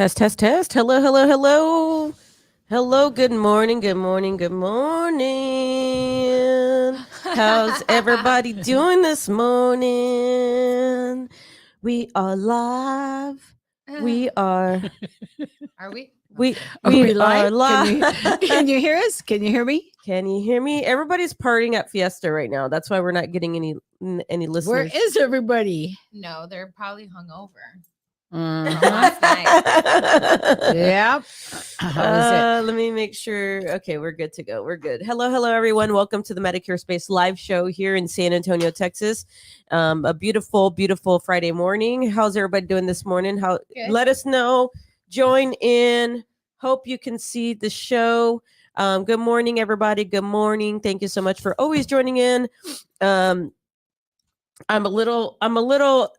Test, test, test. Hello, hello, hello. Hello, good morning, good morning, good morning. How's everybody doing this morning? We are live. We are Are we? we Are we we are live? live. Can you hear us? Can you hear me? Can you hear me? Everybody's partying at Fiesta right now. That's why we're not getting any listeners. Where is everybody? No, they're probably hungover. Mhm. Last night. Yep. How is it? Let me make sure. Okay, we're good to go. We're good. Hello, hello, everyone. Welcome to the Medicare Space live show here in San Antonio, Texas. A beautiful, beautiful Friday morning. How's everybody doing this morning? Good. Let us know. Join in. Hope you can see the show. Good morning, everybody. Good morning. Thank you so much for always joining in. I'm a little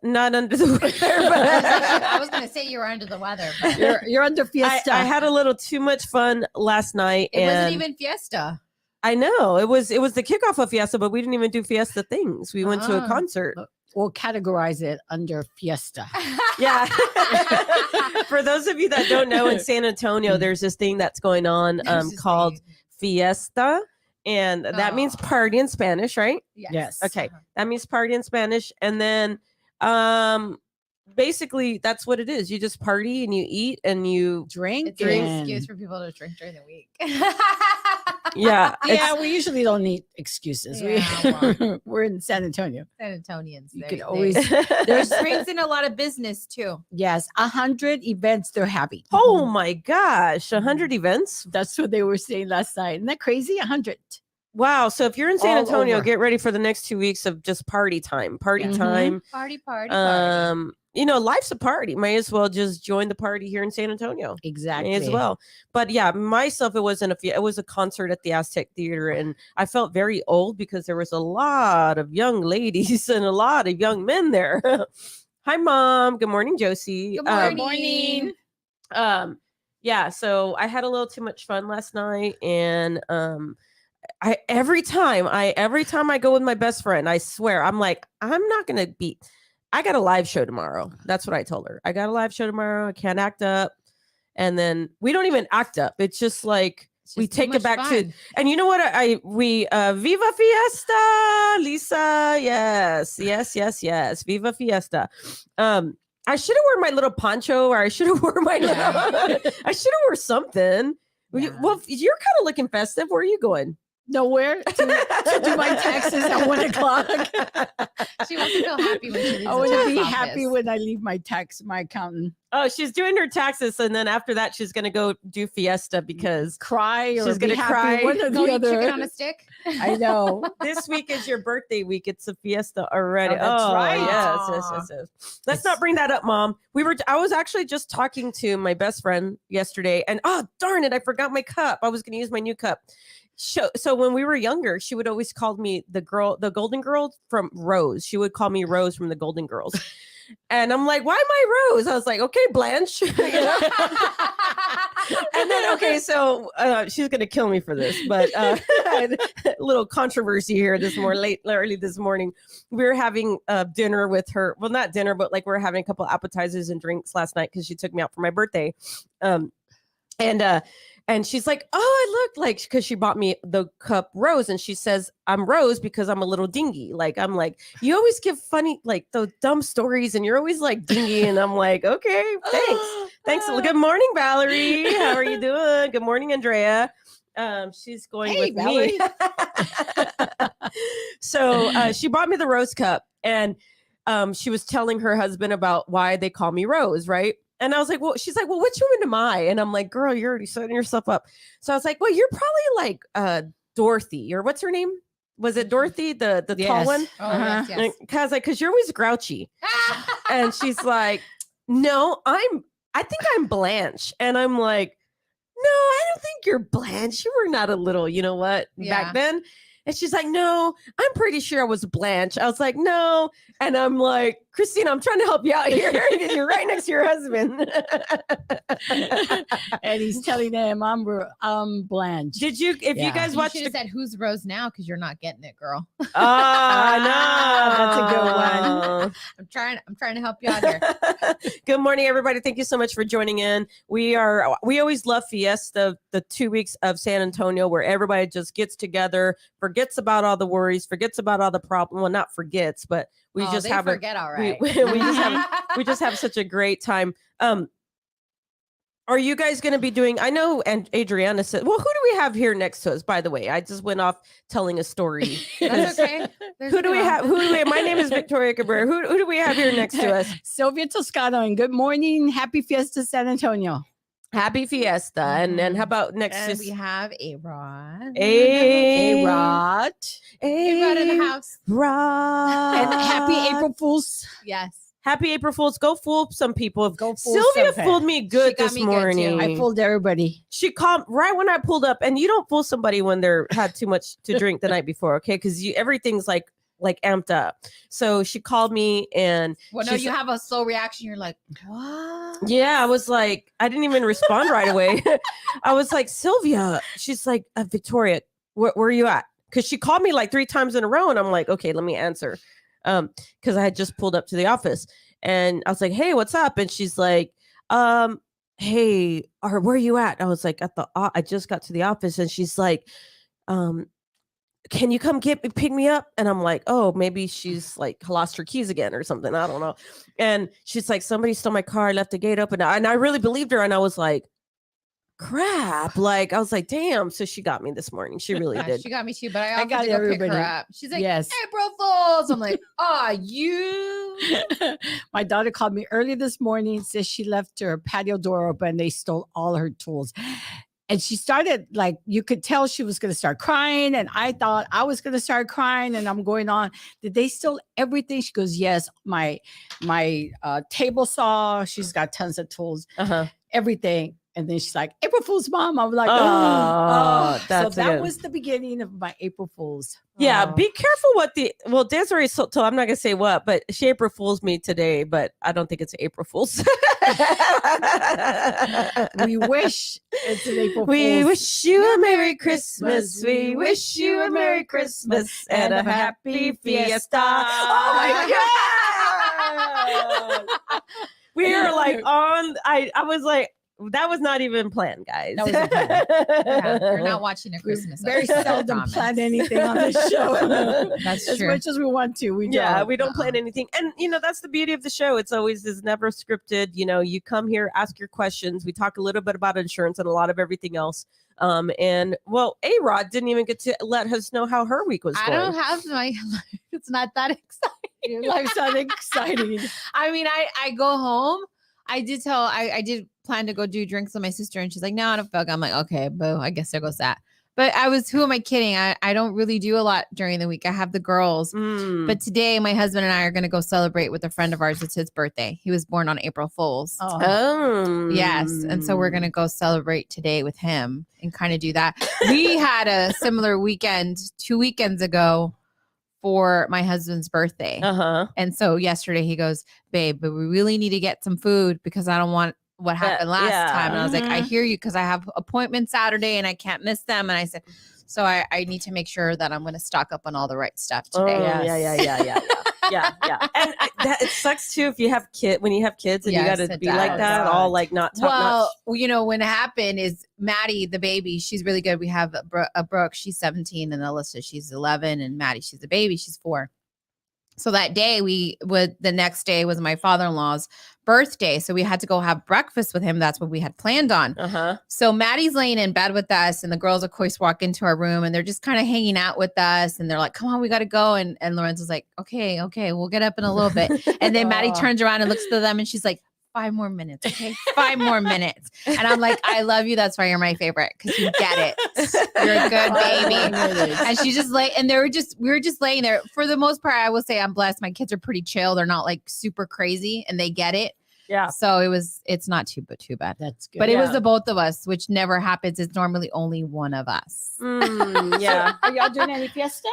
not under the weather, I but was going to say you were under the weather, but You're under Fiesta. I had a little too much fun last night. it wasn't even Fiesta. I know it was the kickoff of Fiesta, but we didn't even do Fiesta things. We went to a Ah. concert. We'll categorize it under Fiesta. Yeah. For those of you that don't know, in San Antonio, there's this thing that's going on There's this called thing. Fiesta, and that means Aw. party in Spanish, right? Yes. Okay. That means party in Spanish, and then basically that's what it is. You just party and you eat and you Drink. It's an and- excuse for people to drink during the week. yeah. Yeah, we usually don't need excuses. Yeah, We're in San Antonio. San Antonians. You they- could they- always- There's brings in a lot of business too. Yes, 100 events they're having. Oh my gosh, 100 events. That's what they were saying last night. Isn't that crazy? 100. Wow. So if you're in San All Antonio, over. get ready for the next 2 weeks of just party time. Party Yeah. Mhm. time. Party, party, party. Life's a party. Might as well just join the party here in San Antonio. Exactly. May as well. But yeah, myself, it was a concert at the Aztec Theater, and I felt very old because there was a lot of young ladies and a lot of young men there. Hi, Mom. Good morning, Josie. Good morning. Yeah, so I had a little too much fun last night, and I every time I go with my best friend, I swear I'm like, I'm not gonna be. I got a live show tomorrow. That's what I told her. I got a live show tomorrow. I can't act up, and then we don't even act up. It's just like It's we just too take it much back to. fun. And you know what? We Viva Fiesta, Lisa. Yes, yes, yes, yes. Viva Fiesta. I should have worn my little poncho, or I should have worn my. Yeah. I should have worn something. Yeah. Well, you're kind of looking festive. Where are you going? Nowhere to do my taxes at 1 o'clock. She wants to feel happy when she leaves. I the want to tax be office. happy when I leave my accountant. Oh, she's doing her taxes, and then after that, she's gonna go do Fiesta because Cry or She's be gonna happy, cry. one or Go the eat chicken other. on a stick. I know. this week is your birthday week. It's a Fiesta already. Oh, that's right. Yes. Let's not bring that up, Mom. I was actually just talking to my best friend yesterday, and oh darn it, I forgot my cup. I was gonna use my new cup. So when we were younger, she would always call me the Golden Girl from Rose. She would call me Rose from the Golden Girls. And I'm like, why am I Rose? I was like, okay, Blanche. You know? And then, okay, so she's going to kill me for this, but a little controversy here early this morning. We were having dinner with her. Well, not dinner, but like we were having a couple appetizers and drinks last night because she took me out for my birthday. And she's like, oh, I look like, because she bought me the cup Rose. And she says, I'm Rose because I'm a little dingy. Like, I'm like, you always give funny, like the dumb stories and you're always like dingy. And I'm like, okay, thanks. Good morning, Valerie. How are you doing? Good morning, Andrea. She's going Hey, with me. So she bought me the Rose cup, and she was telling her husband about why they call me Rose, right? And I was like, well, she's like, well, which woman am I? And I'm like, girl, you're already setting yourself up. So I was like, well, you're probably like Dorothy, or what's her name? Was it Dorothy, the tall Yes. one? Oh, yes, yes. Because you're always grouchy. And she's like, no, I think I'm Blanche. And I'm like, no, I don't think you're Blanche. You were not a little, you know what, Yeah. back then. And she's like, no, I'm pretty sure I was Blanche. I was like, no. And I'm like, Christina, I'm trying to help you out here. You're right next to your husband. And he's telling them I'm Blanche. Did you, if you Yeah. guys You watched should have said, "Who's Rose now?" Because you're not getting it, girl. Oh, no. That's a good one. I'm trying to help you out here. Good morning, everybody. Thank you so much for joining in. We always love Fiesta, the 2 weeks of San Antonio, where everybody just gets together, forgets about all the worries, forgets about all the problems. Well, not forgets, but we just they have forget all right. we just have such a great time. Are you guys going to be doing? I know, and Adriana said, "Well, who do we have here next to us?" By the way, I just went off telling a story. That's okay. Who do we have? My name is Victoria Cabrera. Who do we have here next to us? Sylvia Toscano, and good morning. Happy Fiesta, San Antonio. Happy Fiesta. And then how about next? And we have A-Rod. A-Rod. A-Rod in the house. Rod. And happy April Fool's. Yes. Happy April Fools. Go fool some people. Go fool Sylvia some fooled me good She got this me good, too. morning. I fooled everybody. She called right when I pulled up, and you don't fool somebody when they're had too much to drink the night before, okay? Because everything's like amped up. So she called me, and Well, no, she you said- have a slow reaction. You're like, what? yeah, I was like, I didn't even respond right away. I was like, Sylvia. She's like, Victoria, where are you at? Because she called me like 3 times in a row, and I'm like, okay, let me answer. Because I had just pulled up to the office, and I was like, hey, what's up? And she's like, hey, or where are you at? I was like, I just got to the office, and she's like, can you come pick me up? And I'm like, oh, maybe she's like lost her keys again or something. I don't know. And she's like, somebody stole my car, left the gate open. And I really believed her. And I was like, crap. Like, I was like, damn. So she got me this morning. She really Yeah, did. she got me too, but I I offered got to go pick everybody. her up. She's like, Yes. April Fools. I'm like, you. My daughter called me early this morning, says she left her patio door open. They stole all her tools. And she started, like, you could tell she was going to start crying. And I thought I was going to start crying. And I'm going on. Did they steal everything? She goes, yes. My table saw. She's got tons of tools. Everything. And then she's like, April Fool's, Mom. I was like, Oh, so that's that good. was the beginning of my April Fool's. Yeah, Oh. be careful what Desiree told. I'm not gonna say what, but she April Fools me today, but I don't think it's April Fools. We wish it's an April We Fool's. wish you a Merry Christmas. We wish you a Merry Christmas and a Happy Fiesta. Oh my God. We are like on. I was like, that was not even planned, guys. That wasn't planned. Yeah, you're not watching a We Christmas. very episode, I seldom promise. plan anything on this show. That's as true. much as we want to, we Yeah, don't. we don't plan anything. And that's the beauty of the show. It's always is never scripted. You come here, ask your questions. We talk a little bit about insurance and a lot of everything else. And well, A-Rod didn't even get to let us know how her week was I going. don't have my life. It's not that exciting. Your life's not exciting. I mean, I go home. I did plan to go do drinks with my sister, and she's like, no, I don't feel like. I'm like, okay, boo, I guess there goes that. But who am I kidding? I don't really do a lot during the week. I have the girls. Mm. But today, my husband and I are going to go celebrate with a friend of ours. It's his birthday. He was born on April Fool's. Oh. Yes. And so we're going to go celebrate today with him and kind of do that. We had a similar weekend 2 weekends ago for my husband's birthday. And so yesterday he goes, babe, but we really need to get some food because I don't want what happened last time. And I was like, I hear you, because I have appointments Saturday and I can't miss them. And I said, so I need to make sure that I'm going to stock up on all the right stuff today. Yeah. And it sucks too if you have when you have kids and Yes, you got to it be like does. that, all like not top Well, notch. when it happened is Maddie, the baby, she's really good. We have a Brooke, she's 17, and Alyssa, she's 11, and Maddie, she's a baby, she's 4. So that day the next day was my father-in-law's birthday. So we had to go have breakfast with him. That's what we had planned on. So Maddie's laying in bed with us, and the girls, of course, walk into our room, and they're just kind of hanging out with us. And they're like, come on, we got to go. And Lorenzo's like, okay, we'll get up in a little bit. And then Maddie turns around and looks to them, and she's like, 5 more minutes, okay? 5 more minutes. And I'm like, I love you. That's why you're my favorite, because you get it. You're a good baby. And she just and we were just laying there. For the most part, I will say I'm blessed. My kids are pretty chill. They're not like super crazy, and they get it. Yeah. So it's not too bad. That's good. But it was the both of us, which never happens. It's normally only one of us. Yeah. Are y'all doing any fiesta?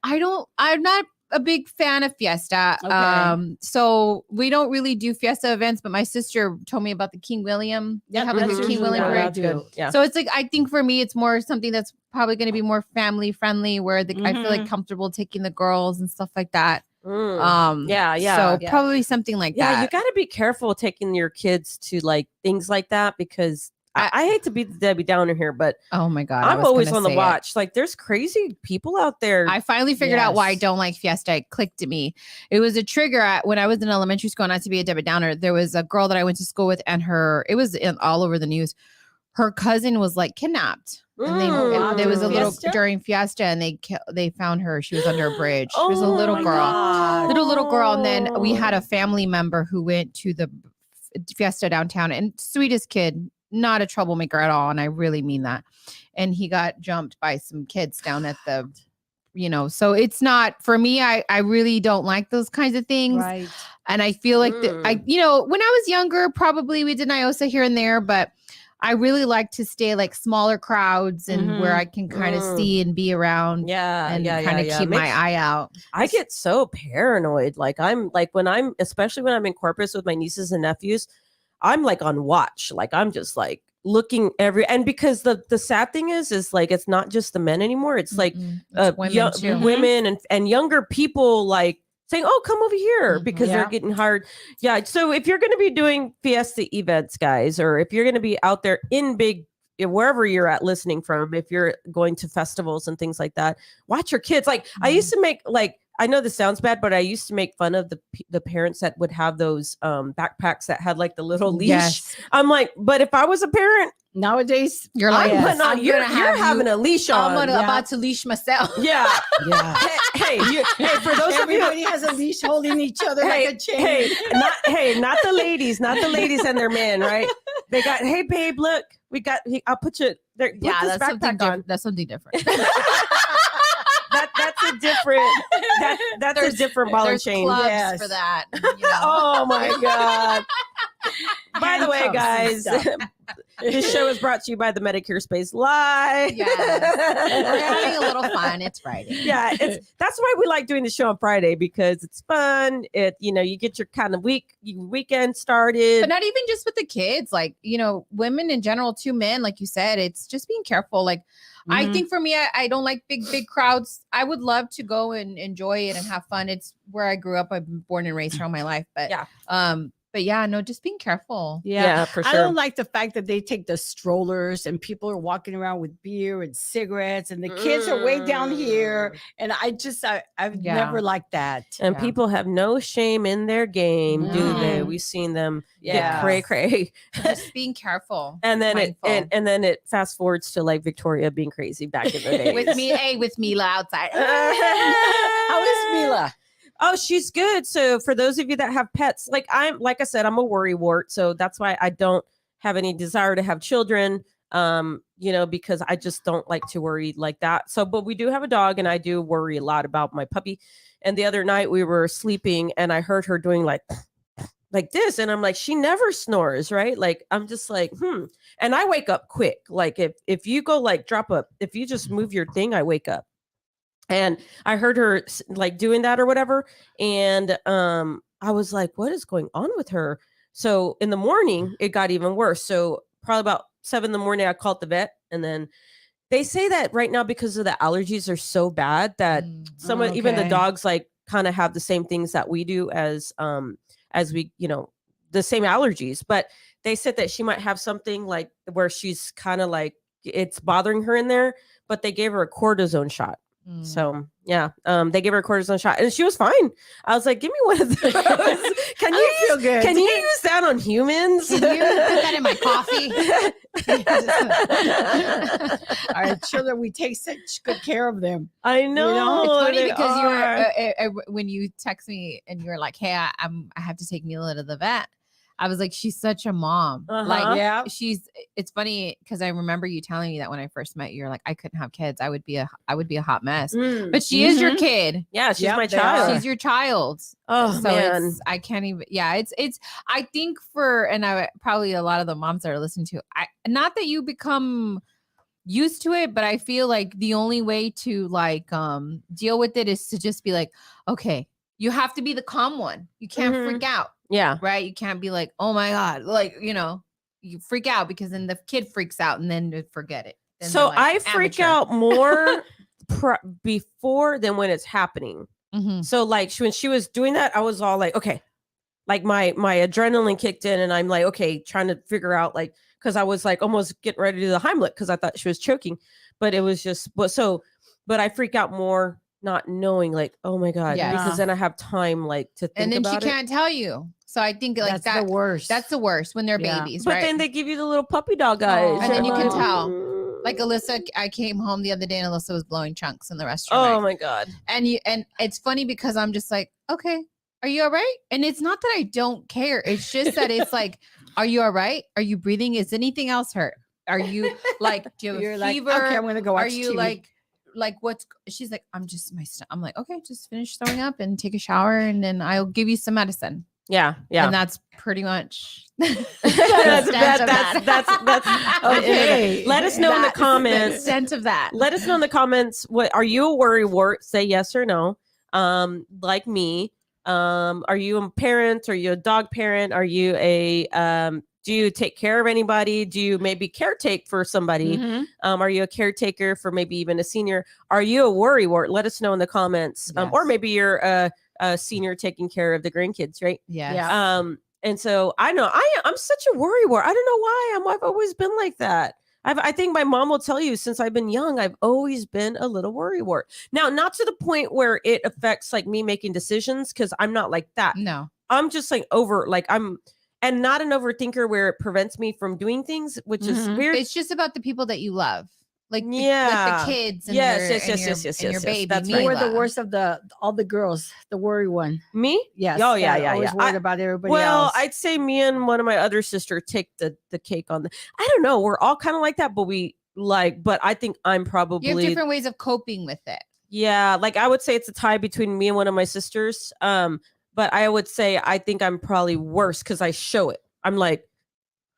I'm not a big fan of Fiesta. Okay. So we don't really do Fiesta events, but my sister told me about the King William. They have like that's a King usually William what I parade. do. Good. Yeah. So it's like, I think for me, it's more something that's probably going to be more family friendly, where I feel like comfortable taking the girls and stuff like that. Yeah. So Yeah. probably something like Yeah, that. you got to be careful taking your kids to like things like that, because I hate to be the Debbie Downer here, but Oh my God. I I'm was always gonna on the say it. watch. Like, there's crazy people out there. I finally figured out why I Yes. don't like Fiesta. It clicked to me. It was a trigger when I was in elementary school, not to be a Debbie Downer. There was a girl that I went to school with, and it was all over the news. Her cousin was like kidnapped. And there was a little Fiesta? during Fiesta, and they found her. She was under a bridge. She was a little my girl. God. Little girl. And then we had a family member who went to the Fiesta downtown, and sweetest kid, not a troublemaker at all. And I really mean that. And he got jumped by some kids down at the, so it's not for me. I really don't like those kinds of things. Right. And I feel like when I was younger, probably we did NIOSA here and there, but I really like to stay like smaller crowds and where I can kind of see and be around. Yeah, And yeah, kind of yeah. keep my eye out. I get so paranoid. Like, especially when I'm in Corpus with my nieces and nephews, I'm like on watch. Like, I'm just like looking and because the sad thing is like, it's not just the men anymore. It's like It's women too. women and younger people, like saying, "Oh, come over here," because they're Yeah. getting hard. Yeah. So if you're going to be doing Fiesta events, guys, or if you're going to be out there in wherever you're at listening from, if you're going to festivals and things like that, watch your kids. Like, I used to make, like, I know this sounds bad, but I used to make fun of the parents that would have those backpacks that had like the little leash. Yes. I'm like, but if I was a parent, Nowadays, You're I'm like, putting on, you're having a leash on. I'm Yeah. about to leash myself. Yeah. yeah. Hey, for those of you, Everybody has a leash holding each other like a chain. not the ladies and their men, right? They got, hey babe, look, I'll put you there. Put Yeah, this that's something backpack on. That's something different. That's a different. That's a different ball and There's chain. clubs Yes. for that. Oh my god! By the way, Handcuffs and guys, stuff. this show is brought to you by the Medicare Space Live. We're having a little fun. It's Friday. Yeah, that's why we like doing the show on Friday, because it's fun. You get your kind of weekend started. But not even just with the kids, like, women in general, too, men, like you said, it's just being careful. Like, I think for me, I don't like big crowds. I would love to go and enjoy it and have fun. It's where I grew up. I've been born and raised here all my life. But no, just being careful. Yeah, for sure. I don't like the fact that they take the strollers and people are walking around with beer and cigarettes and the kids are way down here. And I've never liked that. And Yeah. people have no shame in their game, do they? No. We've seen them get Yeah. cray. Just being careful. And then Mindful. and then it fast forwards to like Victoria being crazy back in the day. with Mila outside. How is Mila? Oh, she's good. So for those of you that have pets, like I said, I'm a worrywart. So that's why I don't have any desire to have children. Because I just don't like to worry like that. So, but we do have a dog, and I do worry a lot about my puppy. And the other night we were sleeping and I heard her doing like this. And I'm like, she never snores, right? Like, I'm just like, And I wake up quick. Like if you go like if you just move your thing, I wake up. And I heard her like doing that or whatever. And I was like, what is going on with her? So in the morning, it got even worse. So probably about 7 a.m, I called the vet. And then they say that right now, because of the allergies are so bad, that even the Okay. dogs like kind of have the same things that we do as we, the same allergies. But they said that she might have something like where she's kind of like, it's bothering her in there, but they gave her a cortisone shot. So yeah, they gave her a cortisone shot and she was fine. I was like, give me one of those. Can you feel good. Can you use that on humans? Can you put that in my coffee? Our children, we take such good care of them. I know. It's funny they because are. when you text me and you're like, hey, I have to take Mila to the vet. I was like, she's such a mom. Uh-huh. Like, Yeah. it's funny because I remember you telling me that when I first met you, you're like, I couldn't have kids. I would be a hot mess. But she is your kid. Yeah, she's Yep, my they child. are. She's your child. Oh So man. I can't even. Yeah, it's. I think probably a lot of the moms that are listening to. Not that you become used to it, but I feel like the only way to like deal with it is to just be like, okay, you have to be the calm one. You can't freak out, Yeah. right? You can't be like, oh my God, like, you know, you freak out because then the kid freaks out and then forget it. Then So they're like, I freak amateur. out more before than when it's happening. Mhm. So like when she was doing that, I was all like, okay, like my adrenaline kicked in, and I'm like, okay, trying to figure out like, because I was like almost getting ready to do the Heimlich because I thought she was choking, but it was just but I freak out more not knowing like, oh my God, Yeah. because then I have time like to think And then she about it. can't tell you. So I think like That's the worst. That's the worst when they're Yeah. babies, But right? then they give you the little puppy dog eyes, And then you can I'm tell. "Mm." Like Alyssa, I came home the other day and Alyssa was blowing chunks in the restroom. Oh right? my God. And it's funny because I'm just like, okay, are you all right? And it's not that I don't care. It's just that it's like, are you all right? Are you breathing? Is anything else hurt? Are you like, do you have You're a like, fever? okay, I'm gonna go watch Are you TV. like what's she's like, I'm just I'm like, okay, just finish throwing up and take a shower and then I'll give you some medicine. Yeah. Yeah. And that's pretty much that's Okay. Let us know in the the comments. extent of that. Let us know in the comments. What are you a worrywart? Say yes or no. Like me. Are you a parent? Are you a dog parent? Are you a do you take care of anybody? Do you maybe caretake for somebody? Mhm. Are you a caretaker for maybe even a senior? Are you a worrywart? Let us know in the comments. Or Yes. maybe you're a senior taking care of the grandkids, right? Yes. Yeah. And so I know I'm such a worrywart. I don't know why. I've always been like that. I think my mom will tell you since I've been young, I've always been a little worrywart. Now, not to the point where it affects like me making decisions, because I'm not like that. No. I'm just like and not an overthinker where it prevents me from doing things, which is Mhm. weird. It's just about the people that you love. Like like Yeah. the kids and Yes, your, yes, and yes, your, yes, yes, and your yes, yes. baby. That's You right. were the Mila. worst of all the girls, the worry one. Me? Yes. Oh, yeah. Always worried about everybody Well, else. I'd say me and one of my other sister take the cake on the. I don't know. We're all kind of like that, but but I think I'm probably You have different ways of coping with it. Yeah, like I would say it's a tie between me and one of my sisters. But I would say I think I'm probably worse because I show it. I'm like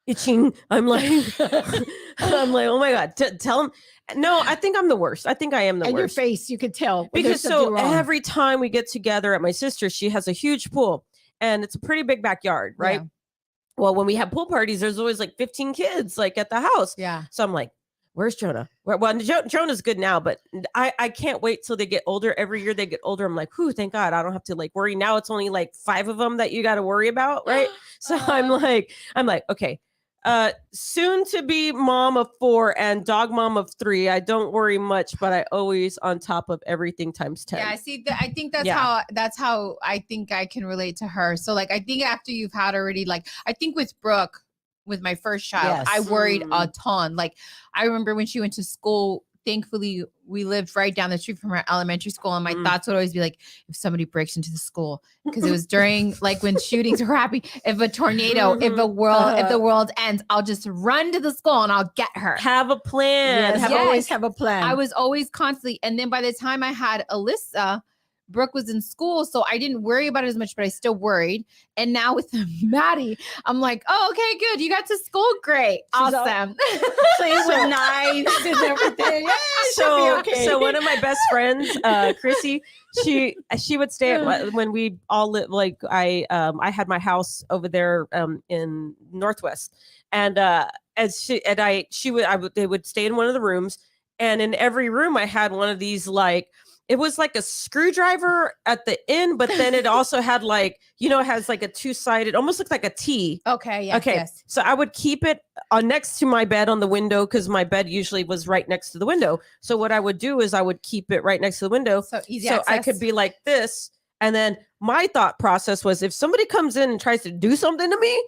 itching. I'm like, oh my God, tell him. No, I think I'm the worst. I think I am the and your worst. face, you could tell. when Because there's something so wrong. every time we get together at my sister's, she has a huge pool and it's a pretty big backyard, right? Yeah. Well, when we have pool parties, there's always like 15 kids like at the house. Yeah. So I'm like, where's Jonah? Well, Jonah's good now, but I can't wait till they get older. Every year they get older. I'm like, whew, thank God I don't have to like worry. Now it's only like 5 of them that you got to worry about, right? So I'm like, okay. Soon to be mom of 4 and dog mom of 3. I don't worry much, but I always on top of everything times 10. Yeah, I see. I think that's Yeah. how I think I can relate to her. So like, I think after you've had already, like, I think with Brooke, with my first child, Yes. I worried a Mm. ton. Like, I remember when she went to school. Thankfully, we lived right down the street from her elementary school, and my Mm. thoughts would always be like, if somebody breaks into the school, because it was during like when shootings were happening. If a tornado, if the world ends, I'll just run to the school and I'll get her. Have a plan. Yes, Yes. always have a plan. I was always constantly, and then by the time I had Alyssa, Brooke was in school, so I didn't worry about it as much, but I still worried. And now with Maddie, I'm like, oh, okay, good. You got to school, great, She's all- awesome. playing with knives and everything. Yeah, she'll be okay. So one of my best friends, Chrissy, she would stay at when we all lived. Like I had my house over there in Northwest, and they would stay in one of the rooms, and in every room I had one of these like. It was like a screwdriver at the end, but then it also had like, it has like a 2-sided, almost looked like a T. Okay, yes, Okay. yes. So I would keep it next to my bed on the window because my bed usually was right next to the window. So what I would do is I would keep it right next to the window. So easy So I access. could be like this. And then my thought process was if somebody comes in and tries to do something to me,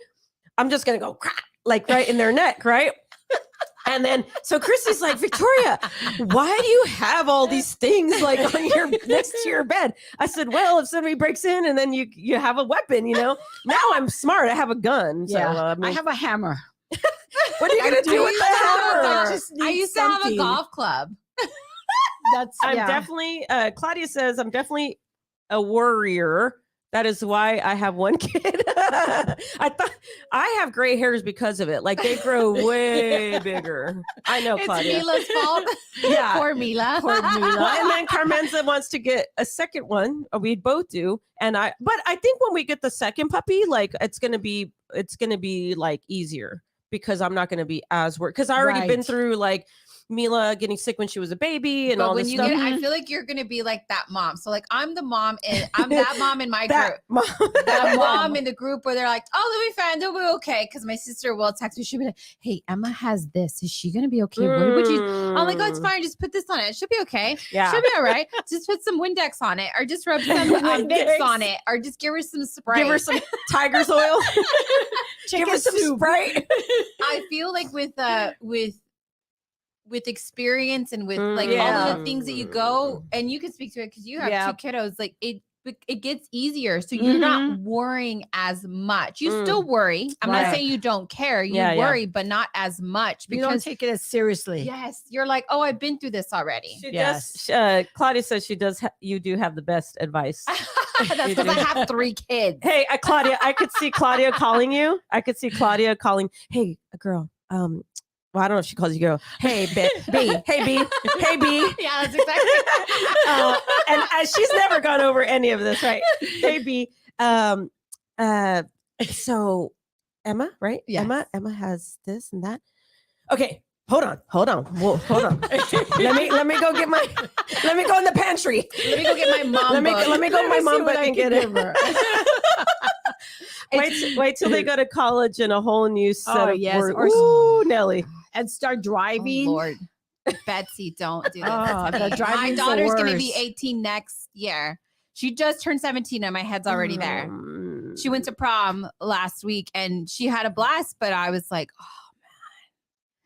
I'm just going to go crack, like right in their neck. Right. And then, so Chrissy's like, Victoria, why do you have all these things like on your next to your bed? I said, well, if somebody breaks in and then you have a weapon, now I'm smart. I have a gun. So, Yeah, I I have a hammer. what are you I going to do do with the have hammer? I just I need used to have a something. golf club. That's I'm yeah. definitely, Claudia says, I'm definitely a worrier That is why I have one kid. I thought I have gray hairs because of it. Like they grow way bigger. I know, It's Claudia. Mila's fault. Yeah. Poor Mila. Poor Mila. And then Carmenza wants to get a second one. We both do. But I think when we get the second puppy, like it's gonna be like easier because I'm not gonna be as worried. Because I already been Right. through like Mila getting sick when she was a baby and But all when this you stuff. get it, I feel like you're gonna be like that mom. So like I'm the mom and I'm that mom in my group. that mom. That mom in the group where they're like, "Oh, let me find. They'll be okay." Because my sister will text me. She'll be like, "Hey, Emma has this. Is she gonna be okay? What would you?" I'm like, "Oh, it's fine. Just put this on it. She'll be okay. Yeah. She'll be all right. Just put some Windex on it, or just rub some Windex. Vicks on it, or just give her some Sprite." Give her some Tiger's oil. Give her some soup. Sprite. I feel like with experience and with like all Yeah. of the things that you go, and you can speak to it because you have Yeah. 2 kiddos. Like it gets easier, so you're not worrying as much. You still worry. I'm Right. not saying you don't care. You Yeah, yeah. worry, but not as much You don't because take it as seriously. yes, you're like, oh, I've been through this already. She Yes. does. Claudia says she does. You do have the best advice. That's because I have 3 kids. Hey, Claudia, I could see Claudia calling you. I could see Claudia calling. Hey, a girl. Well, I don't know if she calls you girl. Hey, B. Hey, B. Hey, B. Yeah, that's exactly. And she's never gone over any of this, right? Hey, B. So Emma, right? Yes. Emma has this and that. Okay. Hold on. Whoa, hold on. let me go get my. Let me go in the pantry. Let me go get my mom. Let me book. go to my see mom what book I and can get it. give her. Wait till they go to college and a whole new set Oh, of yes, words. or- Ooh, Nelly. And start Oh, driving. Lord. Betsy, don't do this. Oh, to the me. My driving's the daughter's going to be worst. 18 next year. She just turned 17 and my head's already there. Mm. She went to prom last week and she had a blast, but I was like, oh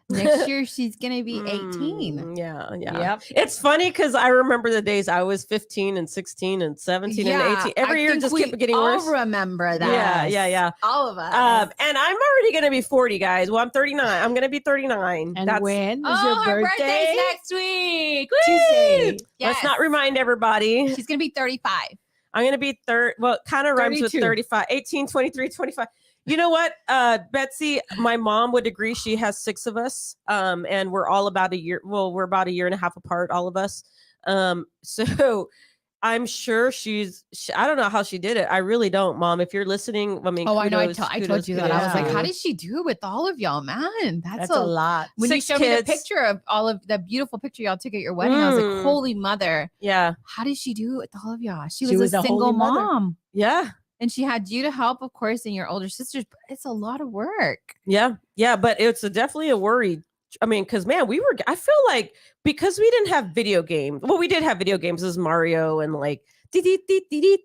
man, next year she's going to be 18. Yeah. Yep. It's funny because I remember the days I was 15 and 16 and 17 and 18. Every I year think just we kept getting all worse. remember that. Yeah. All of us. And I'm already going to be 40, guys. Well, I'm 39. I'm going to be 39. And when is oh, her your birthday's birthday? next week. Tuesday. Woo! Let's Yes. not remind everybody. She's going to be 35. I'm going to be well, it kind of rhymes with 32. 35, 18, 23, 25. You know what, Betsy, my mom would agree. She has 6 of us. And we're all about a year. Well, we're about a year and a half apart, all of us. So I'm sure I don't know how she did it. I really don't, Mom. If you're listening, I mean, Oh, I know. I kudos, told you that. I was like, kudos. how did she do it with all of y'all, man? That's a lot. When you 6 showed me the kids. picture of all of the beautiful picture y'all took at your wedding, I was like, Mm. holy mother, Yeah. how did she do it with all of y'all? She She was was a a single holy mother. mom. Yeah. And she had you to help, of course, and your older sisters, but it's a lot of work. Yeah. But it's definitely a worry. I mean, because man, I feel like because we didn't have video games. Well, we did have video games as Mario and like. Doot, doot, doot, doot,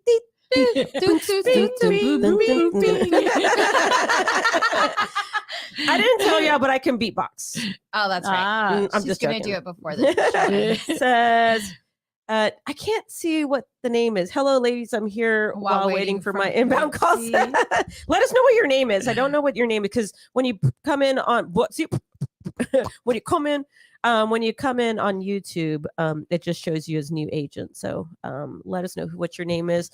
boop, boop, boop. I didn't tell y'all, but I can beatbox. Oh, that's right. I'm She's just gonna joking. do it before the show. Says, I can't see what the name is. Hello, ladies. I'm here while waiting for my inbound calls. See? Let us know what your name is. I don't know what your name is because when you come in on when you come in on YouTube, it just shows you as new agent. So let us know what your name is.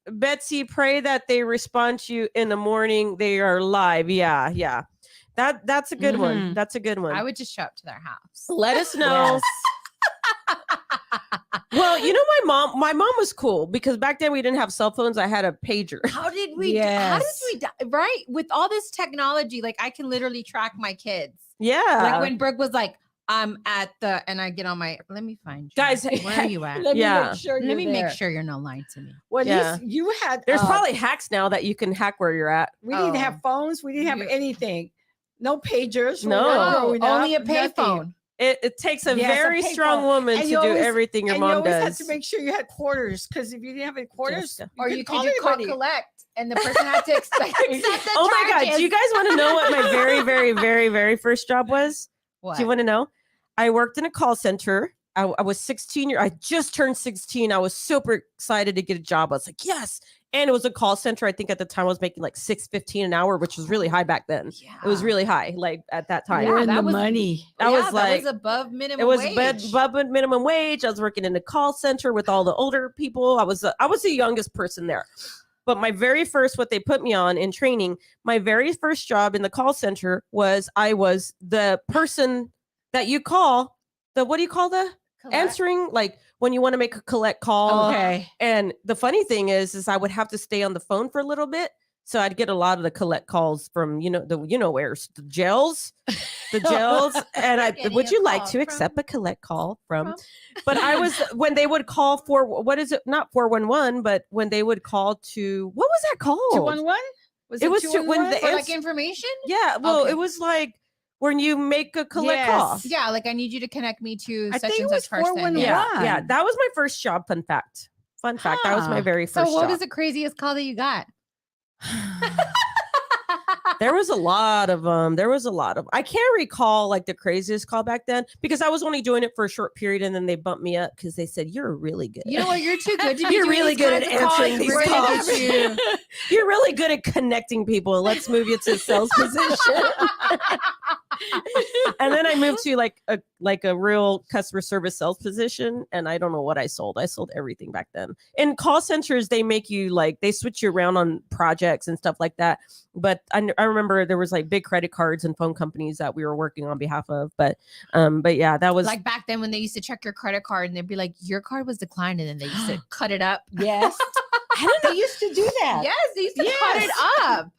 Betsy, pray that they respond to you in the morning. They are live. Yeah. That's a good one. Mhm. That's a good one. I would just show up to their house. Let us know. Well, you know, my mom was cool because back then we didn't have cell phones. I had a pager. How did we? Right? With all this technology, like I can literally track my kids. Yeah. Like when Brooke was like, I'm at and I get on my, let me find you. Guys, Where are you at? Let me Yeah. make sure. Let me you're make there. sure you're not lying to me. Well, Yeah. you had. There's probably hacks now that you can hack where you're at. We didn't Oh. have phones. We didn't have You- anything. No pagers. when No. we were Oh, growing up, only a nothing. payphone. It takes a Yes, a very payphone. strong woman And to you do always- everything your And you mom always had does. to make sure you had quarters because if you didn't have any quarters, Jessica. Or you couldn't could do call anybody. collect, and the person had to accept the Oh my God. charges. Do you guys want to know what my very, very, very, very first job was? What? Do you want to know? I worked in a call center I was 16 I just turned 16. I was super excited to get a job. I was like, yes. And it was a call center. I think at the time I was making like $6.15 an hour, which was really high back then. Yeah. It was really high, like at that time. You're Yeah, in that the was- money. I was like, that was above minimum it was wage. above minimum wage. I was working in the call center with all the older people. I was the youngest person there. But my very first, what they put me on in training, my very first job in the call center was I was the person that you call what do you call the answering, like when you want to make a collect call. Okay. And the funny thing is I would have to stay on the phone for a little bit. So I'd get a lot of the collect calls from, where's the jails, and Getting would a you like call to accept from- a collect call from, from- but I was, when they would call for, what is it? Not 411, but when they would call to, what was that called? 211? Was It was two- when 211? the For like ans- information? Yeah. Well, Okay. it was like when you make a collect Yes. call. Yeah, like I need you to connect me to I such think and it was such person. 411. Yeah. Yeah. One. That was my first job. Fun fact. That was my Huh. very So first what job. was the craziest call that you got? There was a lot of I can't recall like the craziest call back then because I was only doing it for a short period and then they bumped me up because they said you're really good. You know what? You're too good to be You're doing really these good at kinds of calls. answering these We're gonna calls. get you- You're really good at connecting people. Let's move you to a sales position. And then I moved to like a real customer service sales position, and I don't know what I sold. I sold everything back then. In call centers, they make you like they switch you around on projects and stuff like that. But I remember there was like big credit cards and phone companies that we were working on behalf of. But yeah, that was like back then when they used to check your credit card and they'd be like, your card was declined, and then they used to cut it up. Yes. I don't know. They used to do that. Yes, they used to cut it Yes. up.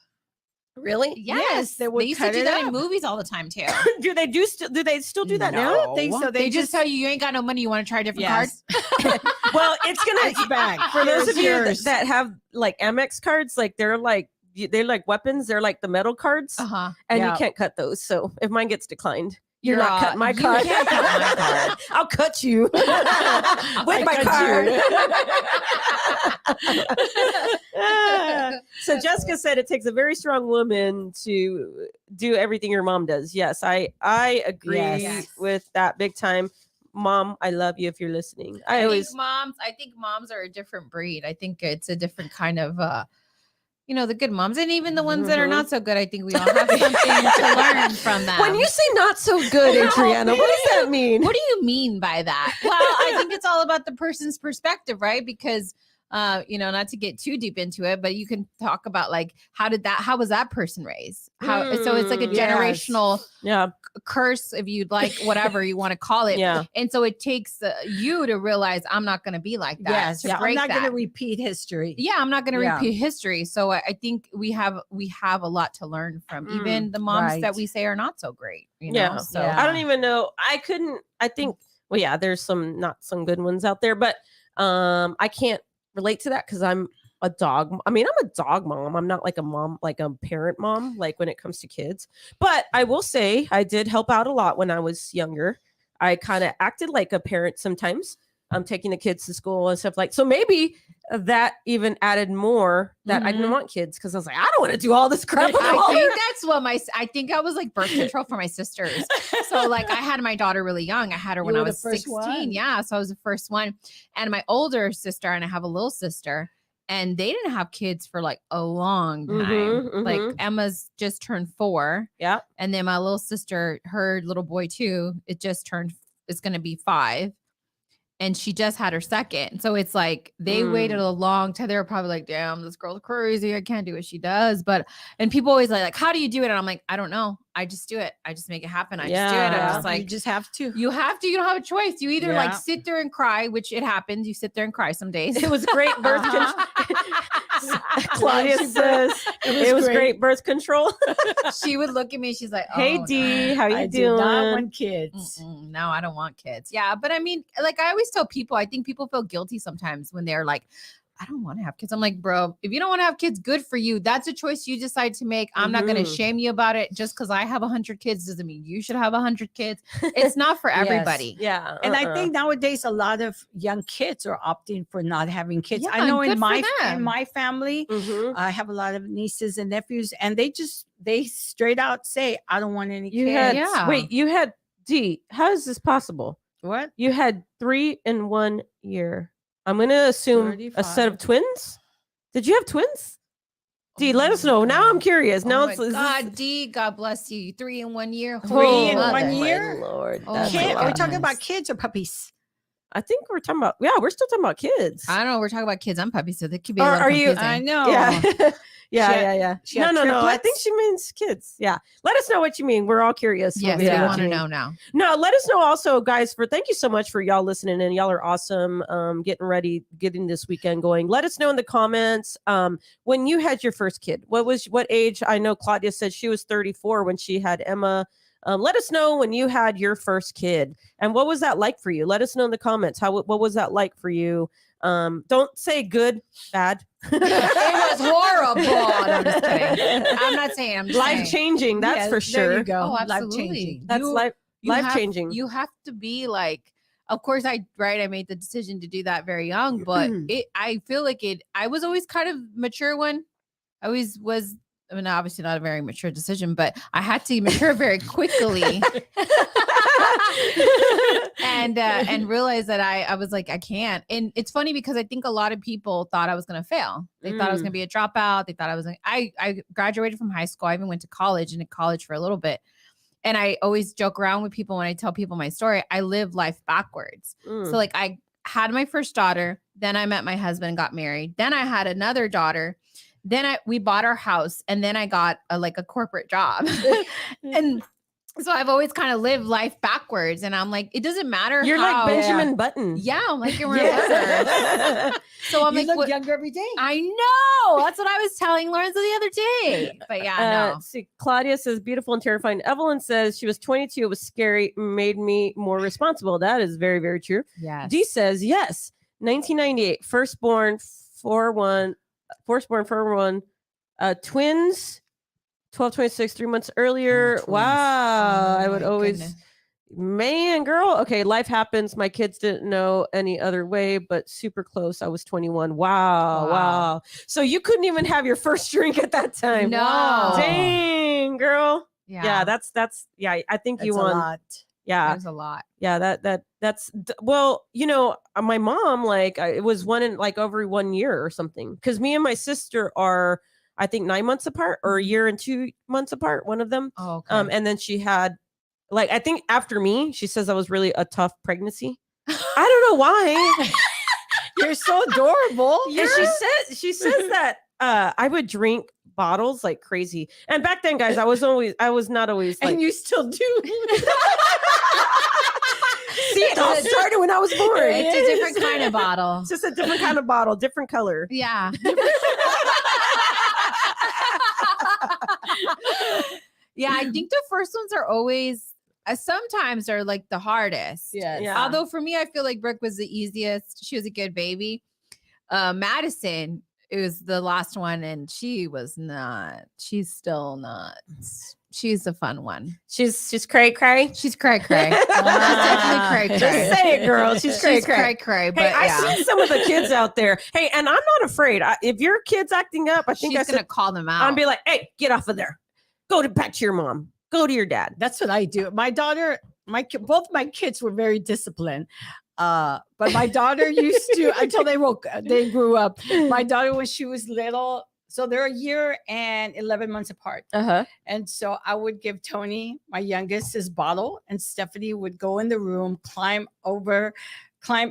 really. Yes, they would used to cut do it that in up. movies all the time too. Do they still do that I now? don't think so. They just tell you ain't got no money. You want to try a different card? Yes. Well, it's gonna It's back. for those of Here's you yours. that have like Amex cards, like they're like weapons. They're like the metal cards, Uh-huh. and Yeah. you can't cut those. So if mine gets declined, you're You're, not cutting my you card. can't cut my card. I'll cut you with my cut card. So Jessica said it takes a very strong woman to do everything your mom does. Yes, I agree Yes. with that big time. Mom, I love you if you're listening. I always I think moms are a different breed. I think it's a different kind of the good moms, and even the ones that are Mhm. not so good. I think we all have something to learn from them. When you say not so good, Well, Adriana, what does that mean? What do you mean by that? Well, I think it's all about the person's perspective, right? Because not to get too deep into it, but you can talk about like how was that person raised? So it's like a Yes. generational Yeah, curse, if you'd like, whatever you want to call it. yeah. And so it takes you to realize I'm not going to be like that. Yes. to Yeah. I'm break not going to that. repeat history. Yeah, I'm not going to Yeah. repeat history. So I think we have a lot to learn from even the moms that right. we say are not so great. Yeah. So Yeah. I don't even know. I think, well, yeah, there's some not some good ones out there, but I can't relate to that because I'm a dog. I mean, I'm a dog mom. I'm not like a mom, like a parent mom, like when it comes to kids. But I will say I did help out a lot when I was younger. I kind of acted like a parent sometimes. I'm taking the kids to school and stuff like so maybe that even added more that I didn't want kids because I was like, I don't want to do all this crap. I think that's what I think I was like birth control for my sisters. So like I had my daughter really young. I had her when You I were the was first 16. one. Yeah. So I was the first one. And my older sister, and I have a little sister, and they didn't have kids for like a long time. Mhm, Like mhm. Emma's just turned 4. Yeah. And then my little sister, her little boy too, it's going to be 5. And she just had her second. So it's like they waited a long time. They were probably like, damn, this girl's crazy. I can't do what she does. And people always like, how do you do it? And I'm like, I don't know. I just do it. I just make it happen. I just do it. I'm Yeah. just like, you just have to. you have to, you don't have a choice. You either like Yeah. sit there and cry, which it happens. You sit there and cry some days. It was great birth Uh-huh. control. Claudia says it was great birth control. She would look at me. She's like, Hey "Oh, D, no." how you I do doing? not want kids. No, I don't want kids. Yeah. But I mean, like I always tell people, I think people feel guilty sometimes when they're like, I don't want to have kids. I'm like, bro, if you don't want to have kids, good for you. That's a choice you decide to make. I'm not going to Mhm. shame you about it. Just because I have 100 kids doesn't mean you should have 100 kids. It's not for Yes. everybody. Yeah. And I think nowadays a lot of young kids are opting for not having kids. Yeah, I know good in for my them. family, Mhm. I have a lot of nieces and nephews, and they straight out say, I don't want any You kids. had Yeah. wait, you had D. How is this possible? What? You had 3 in 1 year. I'm gonna assume a set of 35. twins. Did you have twins? D, let us my know. Now I'm God. curious. Now Oh my it's is this- God, D, God bless you. 3 in 1 year. Three Holy in mother. 1 my year? Lord, Oh that's my a Kid, lot. are we talking goodness. about kids or puppies? I think we're talking about. Yeah, we're still talking about kids. I don't know. We're talking about kids and puppies, so that could be Or a little are you- confusing. I know. Yeah. Yeah, She had- yeah. she No, had no. I think triplets? she means kids. Yeah. Let us know what you mean. We're all curious. Yes, what we Yeah. want to you mean. know now. No, let us know also, guys, for thank you so much for y'all listening and y'all are awesome. Getting ready, getting this weekend going. Let us know in the comments when you had your first kid. What age? I know Claudia said she was 34 when she had Emma. Let us know when you had your first kid and what was that like for you? Let us know in the comments. What was that like for you? Don't say good, bad. It was horrible. No, I'm just kidding. I'm not saying. I'm just Life saying. changing. That's Yes, for There sure. you go. Oh, Life absolutely. changing. That's You- life you life have- changing. You have to be like, of course, I made the decision to do that very young, but I feel like I was always kind of mature when I always was. I mean, obviously not a very mature decision, but I had to mature very quickly and realize that I was like, I can't. And it's funny because I think a lot of people thought I was going to fail. They thought I was going to be a dropout. They thought I was, I graduated from high school. I even went to college and in college for a little bit. And I always joke around with people when I tell people my story, I live life backwards. Mm. So like I had my first daughter, then I met my husband and got married. Then I had another daughter. Then we bought our house and then I got a corporate job. And so I've always kind of lived life backwards. And I'm like, it doesn't matter. You're how, like Benjamin Button. Yeah, I'm like in reverse. Yeah. So I'm You like, look what- younger every day. I know. That's what I was telling Lorenzo the other day. But yeah, no. See, Claudia says beautiful and terrifying. Evelyn says she was 22. It was scary, made me more responsible. That is very, very true. Yes. D says yes. 1998, firstborn 4-1, twins 12/26, 3 months earlier. twins. Wow. Oh, I would my always goodness. man, girl. Okay, life happens. My kids didn't know any other way, but super close. I was 21. Wow. Wow. So you couldn't even have your first drink at that time. No. Dang, girl. Yeah, that's yeah. I think That's you a won. lot. Yeah, There's a lot. yeah. That's well, my mom it was one in like over 1 year or something. Because me and my sister are, I think 9 months apart or a year and 2 months apart. One of them. Oh, okay. And then she had, I think after me, she says I was really a tough pregnancy. I don't know why. You're so adorable. And she says that I would drink bottles like crazy. And back then, guys, I was not always like. And you still do. See, it all started when I was born. It's a different kind of bottle. It's just a different kind of bottle, different color. Yeah. Yeah, I think the first ones are always sometimes are like the hardest. Yeah. Although for me, I feel like Brooke was the easiest. She was a good baby. Madison, it was the last one, and she was not. She's still not. She's a fun one. She's cray cray. She's cray cray. Definitely cray cray. Just say it, girl. She's cray She's cray. cray cray. But Hey, I yeah, see some of the kids out there. Hey, and I'm not afraid. If your kid's acting up, I think she's I said, gonna call them out. I'll be like, hey, get off of there. Back to your mom. Go to your dad. That's what I do. My daughter, both my kids were very disciplined. But my daughter used to until they grew up. My daughter, when she was little, so they're a year and 11 months apart. Uh-huh. And so I would give Tony, my youngest, his bottle, and Stephanie would go in the room, climb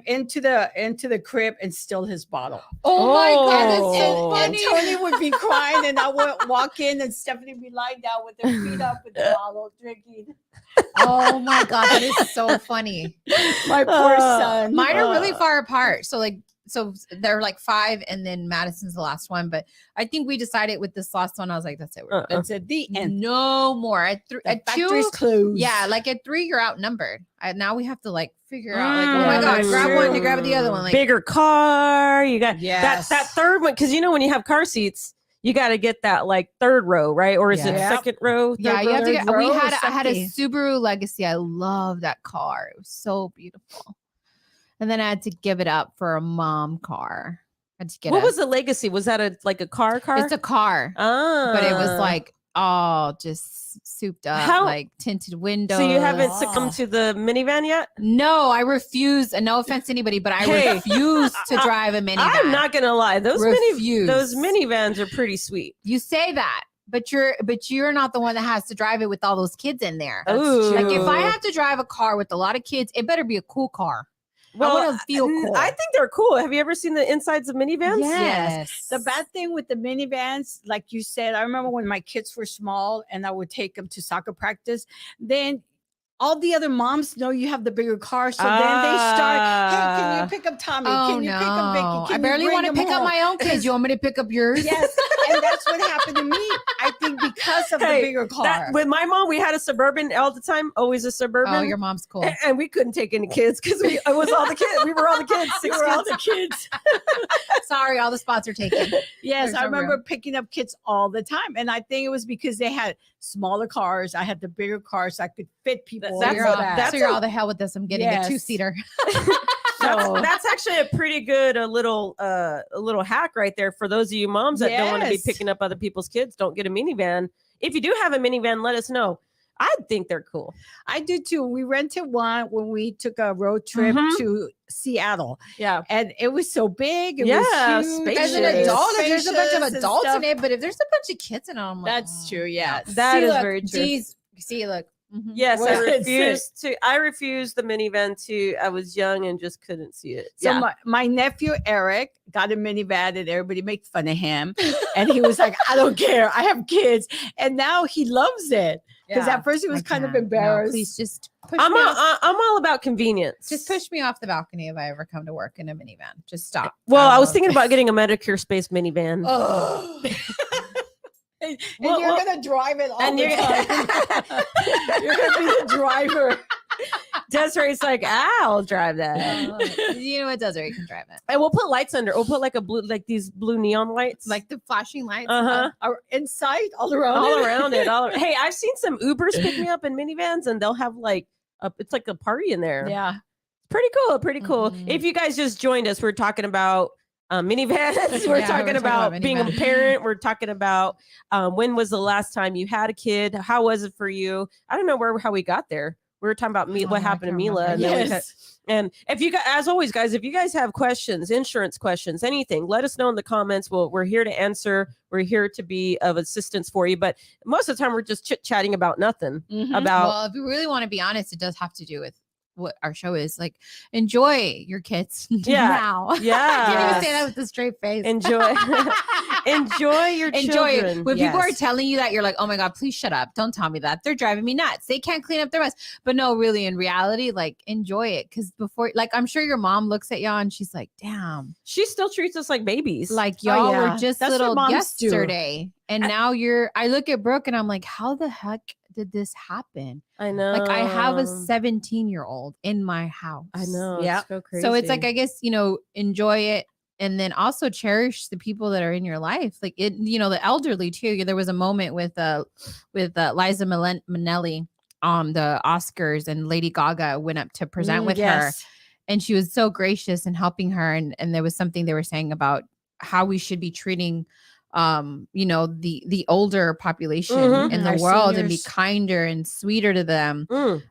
into the crib and steal his bottle. oh my god, that's Oh. so And funny. Tony would be crying, and I would walk in, and Stephanie would be lying down with her feet up with the bottle, drinking. Oh my god, that is so funny. My poor Uh, son. Mine are really far apart. So they're like 5, and then Madison's the last one. But I think we decided with this last one, I was like, that's it. We're That's at the end. no more. At The 2, factory's closed. yeah, like at 3, you're outnumbered. Now we have to like figure out, like, oh my god, that's grab one to true. grab the other one. Like, Bigger car. You got Yes. that third one. Because when you have car seats, you got to get that like third row, right? Or is it Yeah. second row? yeah, third you row? have to get. row or I had a something. Subaru Legacy. I love that car. It was so beautiful. And then I had to give it up for a mom car. I had to get What was the legacy? Was that a car? It's a car. Ah, But it was like all just souped up, How- like tinted windows. So you haven't Oh. succumbed to the minivan yet? No, I refuse. And no offense to anybody, but I Hey, refuse to drive a minivan. I'm not gonna lie. Those Refuse. those minivans are pretty sweet. You say that, but you're not the one that has to drive it with all those kids in there. Ooh. Like if I have to drive a car with a lot of kids, it better be a cool car. I want to feel cool. I think they're cool. Have you ever seen the insides of minivans? Yes. The bad thing with the minivans, like you said, I remember when my kids were small and I would take them to soccer practice, then all the other moms know you have the bigger car. So then they start, hey, can you pick up Tommy? Oh, Can you pick up Vicky? I Can you barely bring want to him pick up home?" my own kids. You want me to pick up yours? Yes. And that's what happened to me. I think because of Hey, the bigger car. With my mom, we had a Suburban all the time, always a Suburban. Oh, your mom's cool. And we couldn't take any kids because it was all the kids. We were all the kids. We Six were all kids. the kids. Sorry, all the spots are taken. Yes, There's I no remember room. picking up kids all the time. And I think it was because they had smaller cars. I had the bigger cars. So I could fit people. That's in you're all, that. so you're all the hell with this. I'm getting Yes. a 2-seater. So- That's actually a pretty good a little hack right there for those of you moms that don't want to be Yes. picking up other people's kids. Don't get a minivan. If you do have a minivan, let us know. I think they're cool. I do too. We rented one when we took a road trip Mhm. to Seattle, Yeah. and it was so big. It Yeah, was huge. As an Spacious. adult, if there's a bunch Spacious of and adults stuff. in it, but if there's a bunch of kids in it, I'm like, That's true. Yes. That See, is look, very true. Geez, see, look. Mhm. Yes, I What is it? refused the minivan too. I was young and just couldn't see it. So Yeah. my nephew Eric got a minivan, and everybody made fun of him. And he was like, "I don't care. I have kids." And now he loves it because Yeah, at first he was I kind of can't. No, embarrassed. please just push I'm me off. I'm all about convenience. Just push me off the balcony if I ever come to work in a minivan. Just stop. Well, I was won't. thinking about getting a Medicare space minivan. Oh. And Well, you're well- gonna drive it all and the you're- time. You're gonna be the driver. Desiree's like, I'll drive that. You know what does it? You can drive it. And we'll put lights under. We'll put like these blue neon lights. Like the flashing lights. uh-huh. Inside, all around, All it. around it. Hey, I've seen some Ubers pick me up in minivans and they'll have like it's like a party in there. Yeah. Pretty cool. Pretty cool. Mhm. If you guys just joined us, we're talking about minivans. We're Yeah, talking we're about talking about being a minivan. parent. We're talking about when was the last time you had a kid? How was it for you? I don't know how we got there. We were talking about Oh, what I happened to can't Mila. remember. And, then we had, Yes. and if you guys, as always, guys, if you guys have questions, insurance questions, anything, let us know in the comments. We're here to answer. We're here to be of assistance for you. But most of the time, we're just chit chatting about nothing. Mhm. About Well, if you really want to be honest, it does have to do with what our show is. Like, enjoy your kids Yeah. now. I can't yeah, even say that with a straight face. enjoy enjoy your Enjoy children. it. When people are Yes. telling you that, you're like, oh my God, please shut up. Don't tell me that. They're driving me nuts. They can't clean up their mess. But no, really, in reality, like, enjoy it. Because before, like, I'm sure your mom looks at y'all and she's like, damn, She still treats us like babies. like Oh, y'all yeah. were just That's what little moms do. yesterday. And now I look at Brooke and I'm like, how the heck did this happen? I know. Like, I have a 17-year-old in my house. I know. Yeah. It's so crazy. So it's like, I guess, enjoy it. And then also cherish the people that are in your life. Like it, the elderly too. There was a moment with Liza Minnelli on the Oscars, and Lady Gaga went up to present with her. Yes. And she was so gracious in helping her. And there was something they were saying about how we should be treating the older population Mhm. in the Our world and be seniors. kinder and sweeter to them, Mm,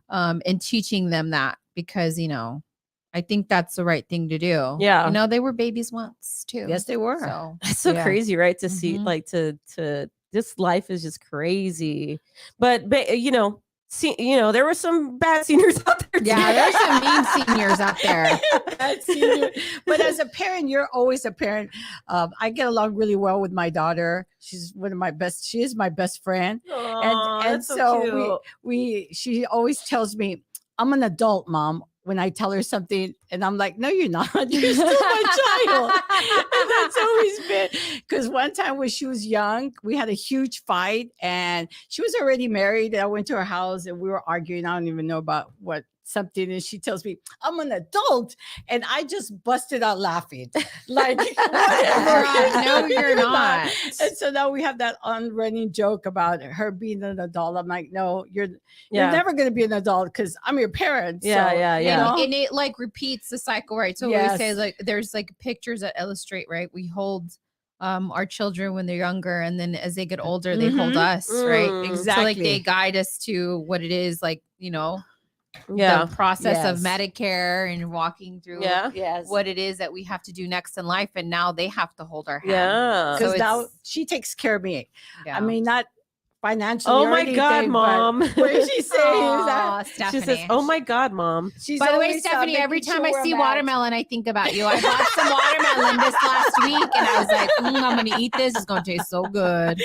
and teaching them that, because I think that's the right thing to do. Yeah. They were babies once too. Yes, they were. So it's so Yeah. crazy, right? To see Mhm. like to this life is just crazy. But there were some bad seniors out there. too. yeah, there's some mean seniors out there. I've seen you. But as a parent, you're always a parent. I get along really well with my daughter. She's one of my best. She is my best friend. Aw, and that's so cute. she always tells me, "I'm an adult, Mom." When I tell her something, and I'm like, "No, you're not. You're still my child." And that's always been, because one time when she was young, we had a huge fight, and she was already married. And I went to her house and we were arguing. I don't even know about what something, and she tells me, "I'm an adult," and I just busted out laughing, like, whatever. No, you're not. And so now we have that running joke about her being an adult. I'm like, "No, you're Yeah. never going to be an adult because I'm your parent." Yeah, so, yeah, you yeah. know? And it like repeats the cycle, right? So we Yes. say like there's like pictures that illustrate, right? We hold our children when they're younger, and then as they get older, they hold Mhm. us, right? Mm. So like Exactly. they guide us to what it is, like, Yeah. the process of Yes. Medicare and walking through Yeah. Yes. what it is that we have to do next in life, and now they have to hold our hand. Yeah. So Because now it's- she takes care of me. Yeah. I mean, not financially. Oh or my God, anything, but Mom. What did she say? Aw, She Stephanie. says, "Oh my God, Mom." She's By the way, always, Stephanie, every making time sure I see I'm at- watermelon, I think about you. I bought some watermelon this last week, and I was like, I'm going to eat this. It's going to taste so good.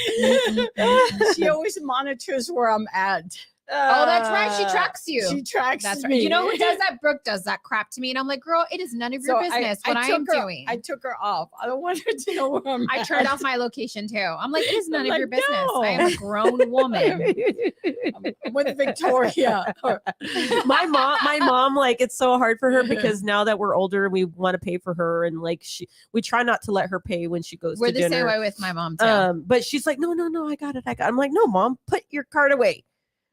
She always monitors where I'm at. Oh, that's right. She tracks you. She tracks That's right. me. You know who does that? Brooke does that crap to me. And I'm like, girl, it is none of your So business what I am took her- doing. I took her off. I don't want her to know where I'm I at. turned off my location too. I'm like, it is none I'm of your like, business. no. I am a grown woman. I'm with Victoria. my mom, like, it's so hard for her because now that we're older and we want to pay for her, and like we try not to let her pay when she goes We're to the dinner. same way with my mom too. But she's like, no, I got it. I'm like, no, Mom, put your card away.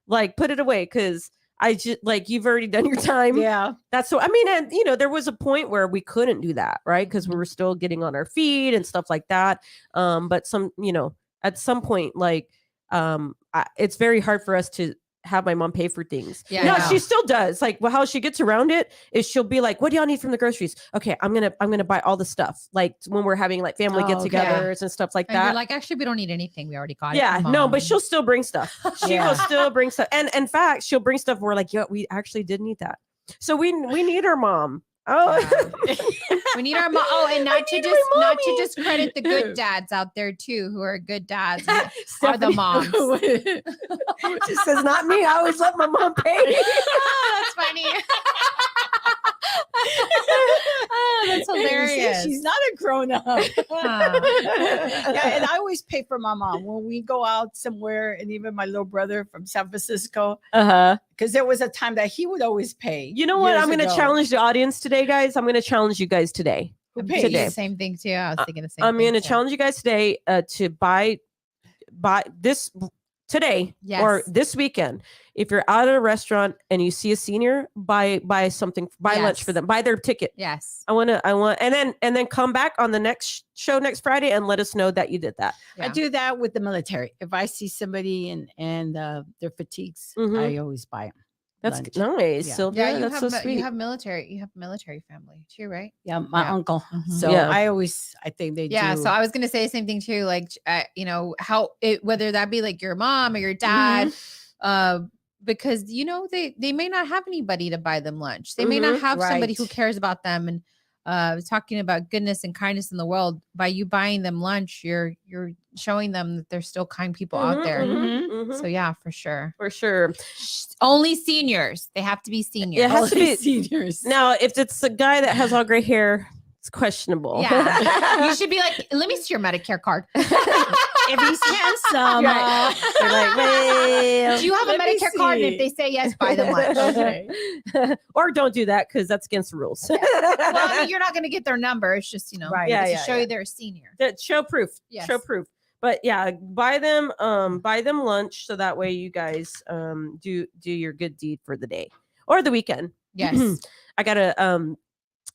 Like, put it away, because I just, like, you've already done your time. Yeah. That's so, I mean, and there was a point where we couldn't do that, right? Because we were still getting on our feet and stuff like that. But at some point, like, it's very hard for us to have my mom pay for things. Yeah, No, I know. she still does. Like, well, how she gets around it is she'll be like, "What do y'all need from the groceries? Okay, I'm gonna buy all the stuff." Like when we're having like family Oh, get-togethers and stuff like And that. you're like, actually, we don't need anything. We already got it. Yeah, from no, Mom. but she'll still bring stuff. She Yeah. will still bring stuff, and in fact, she'll bring stuff. We're like, yeah, we actually did need that. So we need our mom. Oh, We need our mom. Oh, and I not to need just my not to mommy. discredit the good dads out there too, who are good dads. Are the Stephanie- moms. She says, "Not me. I always let my mom pay." Oh, that's funny. Oh, that's hilarious. She's not a grown up. Huh. Yeah, and I always pay for my mom when we go out somewhere, and even my little brother from San Francisco, Uh-huh. because there was a time that he would always pay. You know what? years I'm going to ago. challenge the audience today, guys. I'm going to challenge you guys today. Who I'm pays? thinking Today. the same thing too. I was thinking the same I'm thing. going to too. challenge you guys today to buy this today or Yes. this weekend. If you're out at a restaurant and you see a senior, buy something, buy lunch for Yes. them, buy their ticket. Yes. I want, and then come back on the next show next Friday and let us know that you did that. I Yeah. do that with the military. If I see somebody and their fatigues, Mhm. I always buy them. That's Lunch. nice, Yeah. Sylvia. Yeah, you that's have so sweet. you have military family too, right? Yeah, my Yeah. uncle. Mhm. So Yeah. I think they Yeah, do. so I was gonna say the same thing too. Like, how it whether that be like your mom or your dad, because they may not have anybody to buy them lunch. They may not Mhm. have somebody who Right. cares about them. And talking about goodness and kindness in the world, by you buying them lunch, you're showing them that there's still kind people out there. Mhm. So yeah, for sure. For sure. Only seniors. They have to be seniors. It has to Only be- seniors. Now, if it's a guy that has all gray hair, it's questionable. Yeah. You should be like, let me see your Medicare card. If he's handsome, Right. You're like, well, Do you have a Let me Medicare card? And if see. they say yes, buy them lunch. Okay. or don't do that because that's against the rules. Well, I mean, you're not going to get their number. It's just, Right. Yeah, to yeah, show yeah. you they're a senior. That show proof. Yes. Show proof. But yeah, buy them lunch so that way you guys do your good deed for the day or the weekend. Yes. I gotta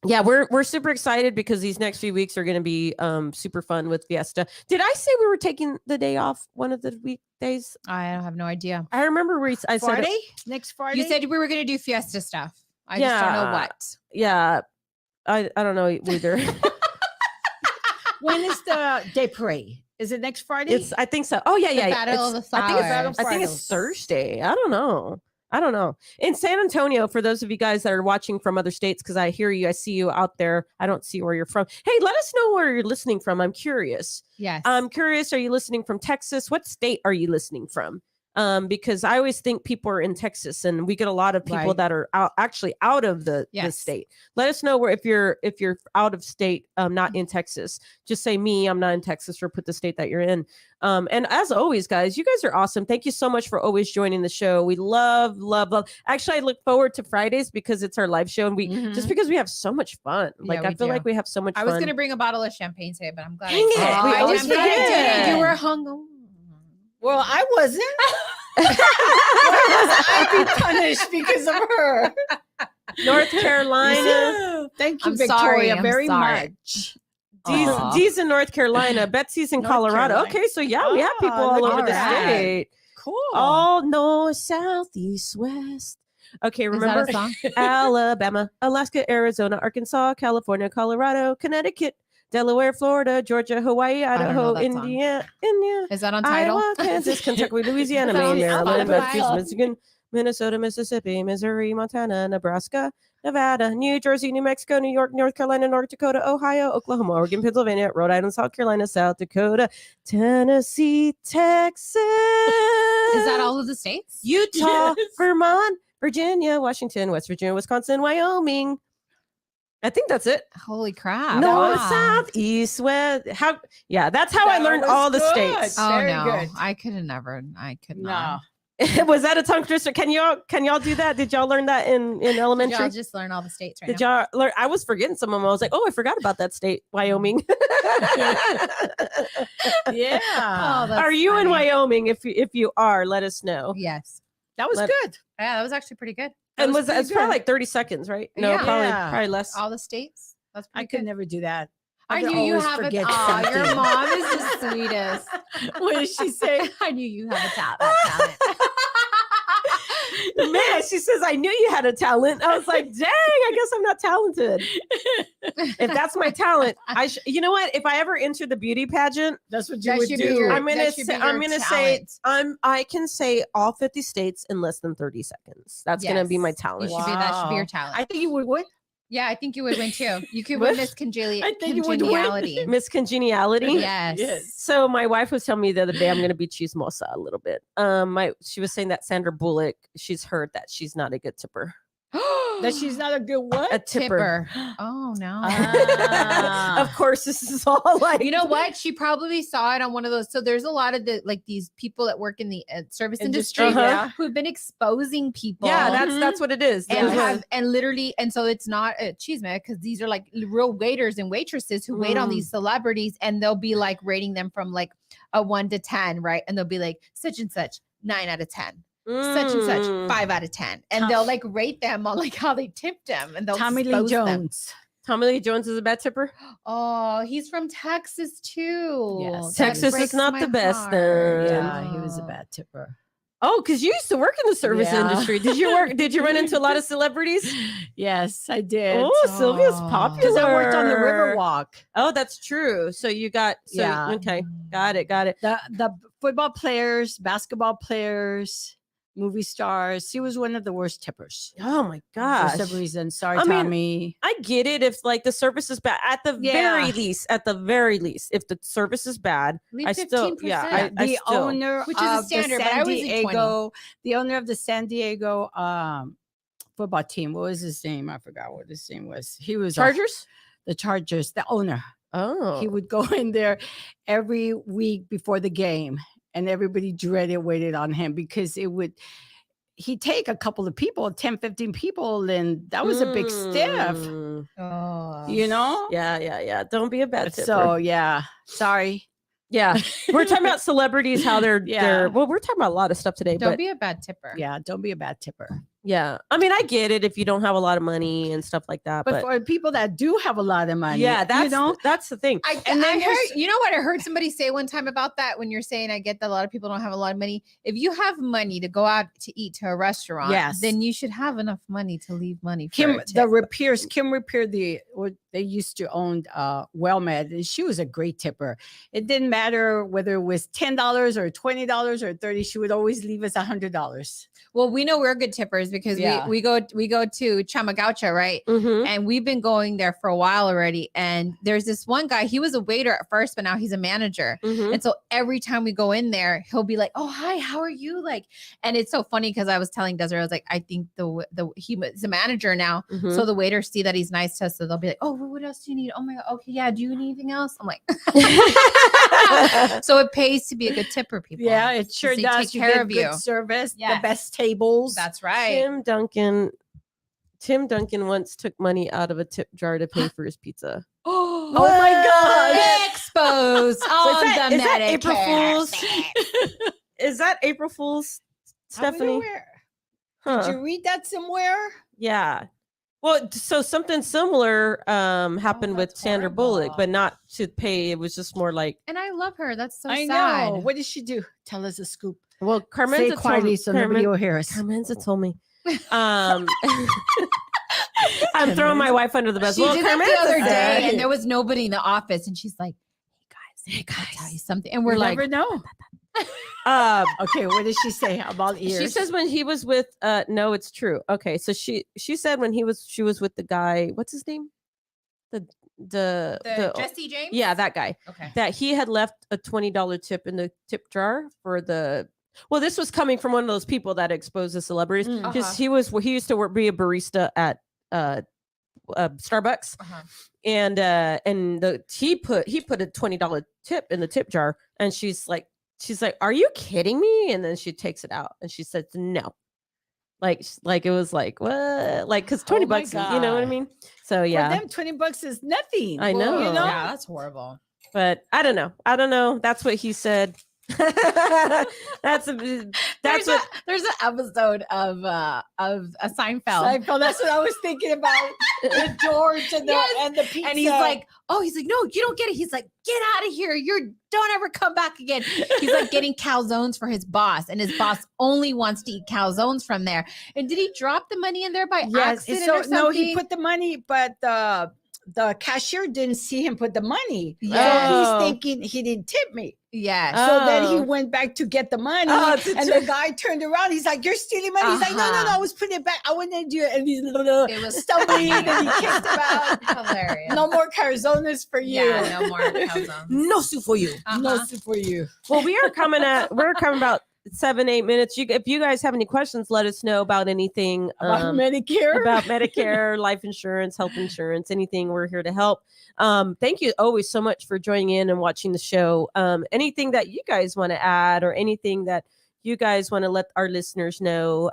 yeah, we're super excited because these next few weeks are gonna be super fun with Fiesta. Did I say we were taking the day off one of the weekdays? I have no idea. I remember I said Friday? Next Friday? You said we were going to do Fiesta stuff. I just don't know Yeah. what. yeah. I don't know either. when is the day parade? Is it next Friday? I think so. Oh yeah, The yeah. Battle of it's- the I think it's Flowers. I think it's Thursday. I don't know. In San Antonio, for those of you guys that are watching from other states, because I hear you, I see you out there. I don't see where you're from. Hey, let us know where you're listening from. I'm curious. Yes. I'm curious. Are you listening from Texas? What state are you listening from? Because I always think people are in Texas, and we get a lot of people Right. that are actually out of the Yes. state. Let us know where if you're out of state, not in Texas. Just say me, I'm not in Texas, or put the state that you're in. And as always, guys, you guys are awesome. Thank you so much for always joining the show. We love. Actually, I look forward to Fridays because it's our live show, and we just because we have so much fun. Like Yeah, I we feel do. like we have so much I fun. was going to bring a bottle of champagne today, but I'm glad. Dang it, we I always I'm glad I forget. did. You were hungover. Well, I wasn't. Why must I be punished because of her? North Carolina. Thank you, I'm Victoria, sorry, I'm very sorry. much. Aw. D's in North Carolina. Betsy's in North Colorado. Carolina. Okay, so yeah, we have people Ah, all look over at the that. state. Cool. All north, south, east, west. Okay, Is remember that a song? Alabama, Alaska, Arizona, Arkansas, California, Colorado, Connecticut, Delaware, Florida, Georgia, Hawaii, don't know Idaho, that song. India, Is that on Tidal? Iowa, Kansas, Kentucky, Louisiana, Is that on Maine, Maryland, Spotify? Massachusetts, Michigan, Minnesota, Mississippi, Missouri, Montana, Nebraska, Nevada, New Jersey, New Mexico, New York, North Carolina, North Dakota, Ohio, Oklahoma, Oregon, Pennsylvania, Rhode Island, South Carolina, South Dakota, Tennessee, Texas. Is that all of the states? Utah, Yes. Vermont, Virginia, Washington, West Virginia, Wisconsin, Wyoming. I think that's it. Holy crap. North, Wow. south, east, west. How? Yeah, that's how I That learned was all the good. states. Oh Very no. good. I could have never. I could No. not. Was that a tongue twister? Can y'all do that? Did y'all learn that in Did elementary? y'all just learn all the states right Did now? y'all learn? I was forgetting some of them. I was like, oh, I forgot about that state, Wyoming. Yeah. Oh, that's Are you in funny. Wyoming? If you are, let us know. Yes. That was Let- good. Yeah, that was actually pretty good. That And was was pretty it's probably good. like 30 seconds, right? No, Yeah. probably less. All the states. That's I pretty could good. never do that. I would knew you always have a. forget Oh, your something. mom is the sweetest. What did she say? I knew you have a that talent. Man, she says, I knew you had a talent. I was like, dang, I guess I'm not talented. If that's my talent, you know what? If I ever enter the beauty pageant, That's what you That would should do. be your- I'm gonna that should say, be I'm your gonna say talent. I can say all 50 states in less than 30 seconds. That's gonna be my Yes. talent. You should be that should be your Wow. talent. I think you would win. Yeah, I think you would win too. You could What? win Miss Congeniality. I think you would win. Congeniality. Miss Congeniality. Yes. Yes. So my wife was telling me the other day I'm gonna be chismosa a little bit. She was saying that Sandra Bullock, she's heard that she's not a good tipper. That she's not a good what? A tipper. tipper. Oh no. Ah. Of course, this is all like You know what? She probably saw it on one of those. So there's a lot of the like these people that work in the service industry Uh-huh. yeah. who've been exposing people. Yeah, Mhm. that's what it is. and That's what- and literally, and so it's not a chisme because these are like real waiters and waitresses who wait on Mm. these celebrities, and they'll be like rating them from like a 1 to 10, right? And they'll be like such and such 9 out of 10. Such and such Mm. 5 out of 10, and they'll like rate them on like how they tipped them, and they'll Tommy Lee expose them. Jones. Tommy Lee Jones is a bad tipper. Oh, he's from Texas too. Yes. That Texas is breaks not my the best heart. then. Yeah, he was a Oh. bad tipper. Oh, because you used to work in the service Yeah. industry. Did you work? Did you run into a lot of celebrities? Yes, I did. Oh, Sylvia's Oh. popular. Because I worked on the Riverwalk. Oh, that's true. So you got Yeah. okay. Got it. The football players, basketball players, movie stars. She was one of the worst tippers. Oh my For gosh. some reason. Sorry, I mean, Tommy. I get it if like the service is bad. At the very least, if the service is bad, Leave I still 15%. yeah. I The still, owner Which is a of standard, the but I San was at 20. Diego, the owner of the San Diego football team. What was his name? I forgot what his name was. He was Chargers. the Chargers, the owner. Oh, He would go in there every week before the game, and everybody waited on him because he'd take a couple of people, 10, 15 people, and that was a big stiff, Mm. Oh. you know? Yeah. Don't be a bad tipper. So yeah, sorry. yeah, we're talking about celebrities, how they're Yeah. well, we're talking about a lot of stuff today, Don't but be a bad tipper. Yeah, don't be a bad tipper. yeah, I mean, I get it if you don't have a lot of money and stuff like that, But but for people that do have a lot of money, yeah, that's that's the thing. And And then I heard, there's- you know what I heard somebody say one time about that when you're saying, I get that a lot of people don't have a lot of money. If you have money to go out to eat to a restaurant, Yes. then you should have enough money to leave money for Kim, a the tip. Repairs, Kim Repair, they used to own WellMed, and she was a great tipper. It didn't matter whether it was $10 or $20 or $30. She would always leave us $100. Well, we know we're good tippers because Yeah. we go to Chamagaucha, right? Mhm. And we've been going there for a while already. And there's this one guy, he was a waiter at first, but now he's a manager. Mhm. And so every time we go in there, he'll be like, "Oh, hi, how are you?" Like, and it's so funny because I was telling Desiree, I was like, I think he's a manager now. Mhm. So the waiters see that he's nice to us. So they'll be like, "Oh, well, what else do you need? Oh my God. Okay. Yeah. Do you need anything else?" I'm like, so it pays to be a good tipper, people. Yeah, it sure they does. take You care get of good you. service, Yes. the best tables. That's right. Tim Duncan once took money out of a tip jar to pay for his pizza. Oh my God. Exposed on that- the is that April Medicare Fool's? state. Is that April Fool's, I wonder Stephanie? where- Huh. Did you read that somewhere? Yeah. Well, so something similar happened with that's Sandra Bullock, horrible. but not to pay. It was just more like, And I love her. That's so I sad. know. What did she do? Tell us a scoop. well, Say Carmenza it quietly so nobody will hear us. Carmenza told me. I'm throwing my wife under the bus. She well, did that the Carmenza other said- day, and there was nobody in the office, and she's like, "Hey guys, I'll tell you something." And we're We like, never know. Um, Okay, what did she say about ears? she says when he was with no, it's true. Okay, so she said when she was with the guy, what's his name? The Jesse James. yeah, that guy. Okay. That he had left a $20 tip in the tip jar for the well, this was coming from one of those people that expose the celebrities. Mm. Because he used to be a barista at Starbucks, and he put a $20 tip in the tip jar, and she's like, are you kidding me? And then she takes it out and she says no. Like it was like what? Like because $20 Oh my bucks, you know what I God. mean? So yeah, For them, $20 is nothing. I know. You know? Yeah, that's horrible. but I don't know. That's what he said. that's There's what there's an episode of a Seinfeld. Seinfeld, that's what I was thinking about. The George and the Yes. and the pizza. And he's like, no, you don't get it. He's like, get out of here. Don't ever come back again. He's like getting calzones for his boss, and his boss only wants to eat calzones from there. And did he drop the money in there by accident or something? no, he put the money, but the cashier didn't see him put the money. Yeah. So Oh. he's thinking he didn't tip me. Yes. So then he Oh. went back to get the money, Oh, and the guy turned around. He's like, "You're stealing money." He's like, "No, Uh-huh. I was putting it back. I wouldn't do it." And he's It was stumbling, and he kicked him out. Hilarious. No more carzones for you. Yeah, no more calzones. no soup for you. No Uh-huh. soup for you. Well, we're coming about 7-8 minutes. If you guys have any questions, let us know about anything About Medicare. about Medicare, life insurance, health insurance, anything. We're here to help. Thank you always so much for joining in and watching the show. Anything that you guys want to add or anything that you guys want to let our listeners know,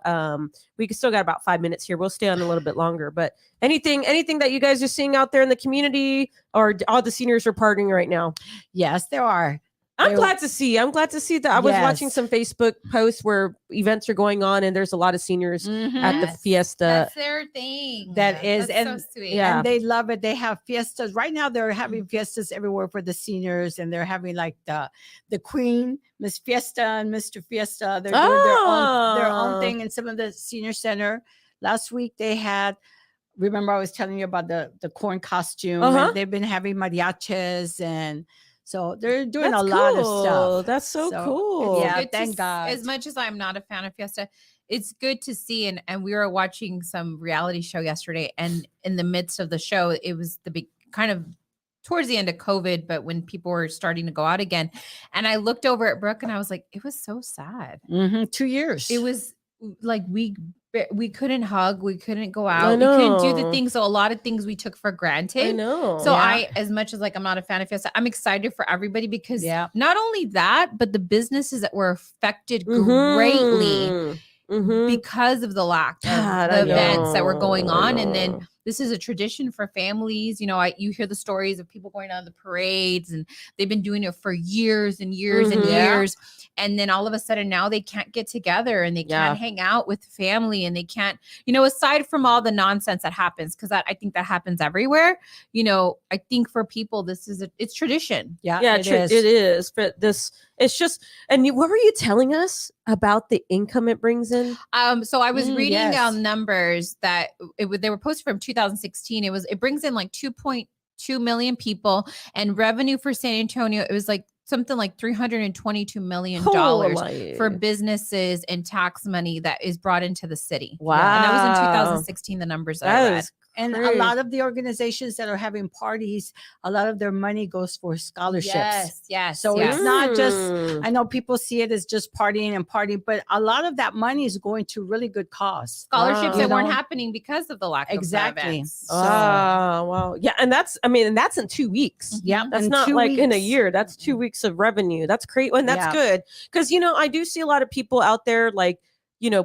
we still got about 5 minutes here. We'll stay on a little bit longer, but anything that you guys are seeing out there in the community, or all the seniors are partying right now. Yes, there are. I'm They- glad to see. that I was watching Yes. some Facebook posts where events are going on, and there's a lot of seniors at the Yes. fiesta. That's their thing. That is- That's and- so sweet. Yeah. And they love it. They have fiestas right now. They're having fiestas everywhere for the seniors, and they're having like the Queen, Miss Fiesta, and Mr. Fiesta. They're doing their own Oh. thing in some of the senior center. Last week they had. Remember, I was telling you about the corn costume. Uh-huh. And they've been having mariachis, and so they're doing That's a lot of cool. stuff. That's so So, cool. yeah. Good to thank s- God. As much as I'm not a fan of Fiesta, it's good to see. And we were watching some reality show yesterday, and in the midst of the show, it was the big kind of towards the end of COVID, but when people were starting to go out again. And I looked over at Brooke and I was like, it was so sad. 2 years. It was like we couldn't hug, we couldn't go I out, we couldn't do the know. things. So a lot of things we took for granted. I know. So Yeah. as much as like I'm not a fan of Fiesta, I'm excited for everybody because Yeah. not only that, but the businesses that were affected Mhm. greatly Mhm. because of the lack of God, the I events that were know, going I on. And then know. this is a tradition for families. You know, you hear the stories of people going on the parades, and they've been doing it for years and years and Mhm. Yeah. years. And then all of a sudden now they can't get together and they Yeah. can't hang out with family, and they can't, you know, aside from all the nonsense that happens, because I think that happens everywhere. You know, I think for people, it's tradition. yeah, Yeah, it is. it is. But it's just, and what were you telling us about the income it brings in? So I was reading yes. numbers that they were posted from 2016. It brings in like 2.2 million people, and revenue for San Antonio, it was like something like $322 million Holy. for businesses and tax money that is brought into the city. Wow. And that was in 2016, the numbers that I That read. is And a crazy. lot of the organizations that are having parties, a lot of their money goes for scholarships. Yes. So yes. it's not just, Mm. I know people see it as just partying and partying, but a lot of that money is going to really good cause. scholarships Wow. that You weren't know? happening because of the lack Exactly. of events. So- Oh, wow. Yeah. And that's in 2 weeks. Yeah. That's in not 2 like in a weeks. year. That's 2 weeks of revenue. That's great. And that's Yeah. good. Because, I do see a lot of people out there like,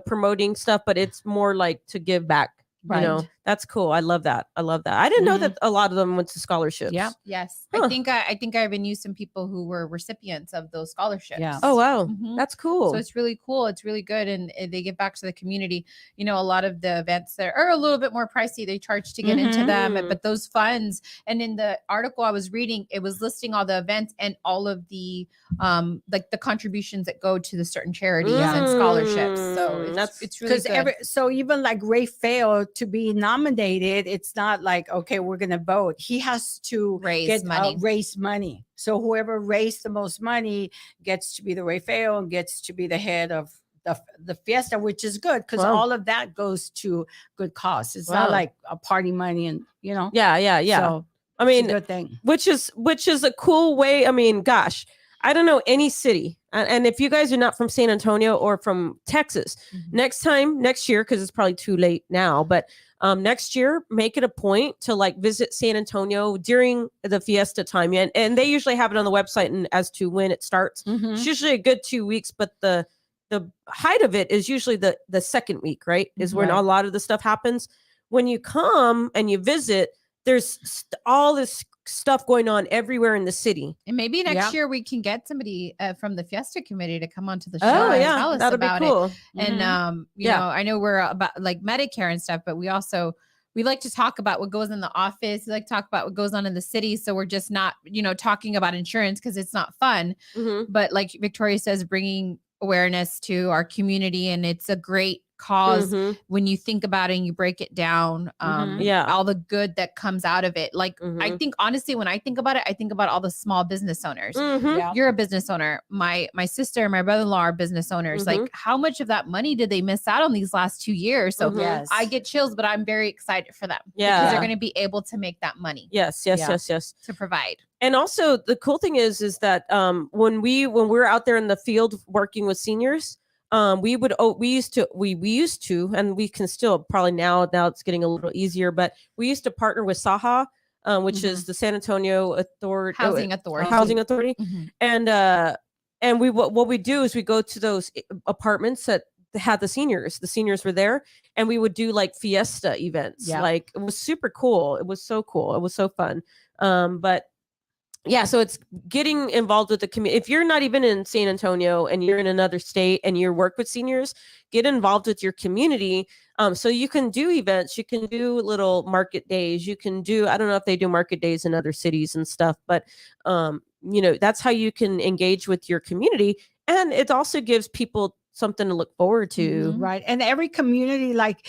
promoting stuff, but it's more like to give back. You know, that's cool. I love that. I love that. I didn't know that a lot of them went to scholarships. Yeah. Yes. Huh. I think I even knew some people who were recipients of those scholarships. Yeah. Oh wow, Mhm. that's cool. So it's really cool. It's really good. And they give back to the community. You know, a lot of the events that are a little bit more pricey, they charge to get into them. Mhm. But those funds, and in the article I was reading, it was listing all the events and all of the like the contributions that go to the certain charities and scholarships. So it's really good. So even like Ray Fail to be nominated, it's not like, okay, we're gonna vote. He has to Raise money. raise money. So whoever raised the most money gets to be the Ray Fail and gets to be the head of the fiesta, which is good because Wow. all of that goes to good cause. It's Wow. not like a party money, and Yeah. So I it's mean, a good thing. which is a cool way. I mean, gosh, I don't know any city. And if you guys are not from San Antonio or from Texas, next year, because it's probably too late now, but next year, make it a point to like visit San Antonio during the fiesta time. And they usually have it on the website and as to when it starts. It's usually a good 2 weeks, but the height of it is usually the second week, right? Is when Right. a lot of the stuff happens. When you come and you visit, there's all this stuff going on everywhere in the city. And maybe next Yeah. year we can get somebody from the Fiesta committee to come onto the show Oh and yeah, tell us that'll be about cool. it. And you Yeah. know, I know we're about like Medicare and stuff, but we like to talk about what goes in the office. We like to talk about what goes on in the city. So we're just not, talking about insurance because it's not fun. Mhm. But like Victoria says, bringing awareness to our community, and it's a great cause Mhm. when you think about it and you break it down. Yeah. All the good that comes out of it. Like I Mhm. think honestly, when I think about it, I think about all the small business owners. Mhm. Yeah. You're a business owner. My sister and my brother-in-law are business owners. Mhm. Like how much of that money did they miss out on these last 2 years? So Mhm. Yes. I get chills, but I'm very excited for them because Yeah. they're going to be able to make that money Yes. Yeah. to provide. And also the cool thing is that when we're out there in the field working with seniors, we used to, and we can still probably now it's getting a little easier, but we used to partner with SAHA, which is the San Antonio Housing Authority. Housing Authority. Mhm. And what we do is we go to those apartments that had the seniors were there, and we would do like fiesta events. Yeah. Like it was super cool. It was so cool. It was so fun. But yeah, so it's getting involved with the community. If you're not even in San Antonio and you're in another state and you work with seniors, get involved with your community. So you can do events, you can do little market days, you can do, I don't know if they do market days in other cities and stuff, but that's how you can engage with your community. And it also gives people something to look forward to. Right. And every community, like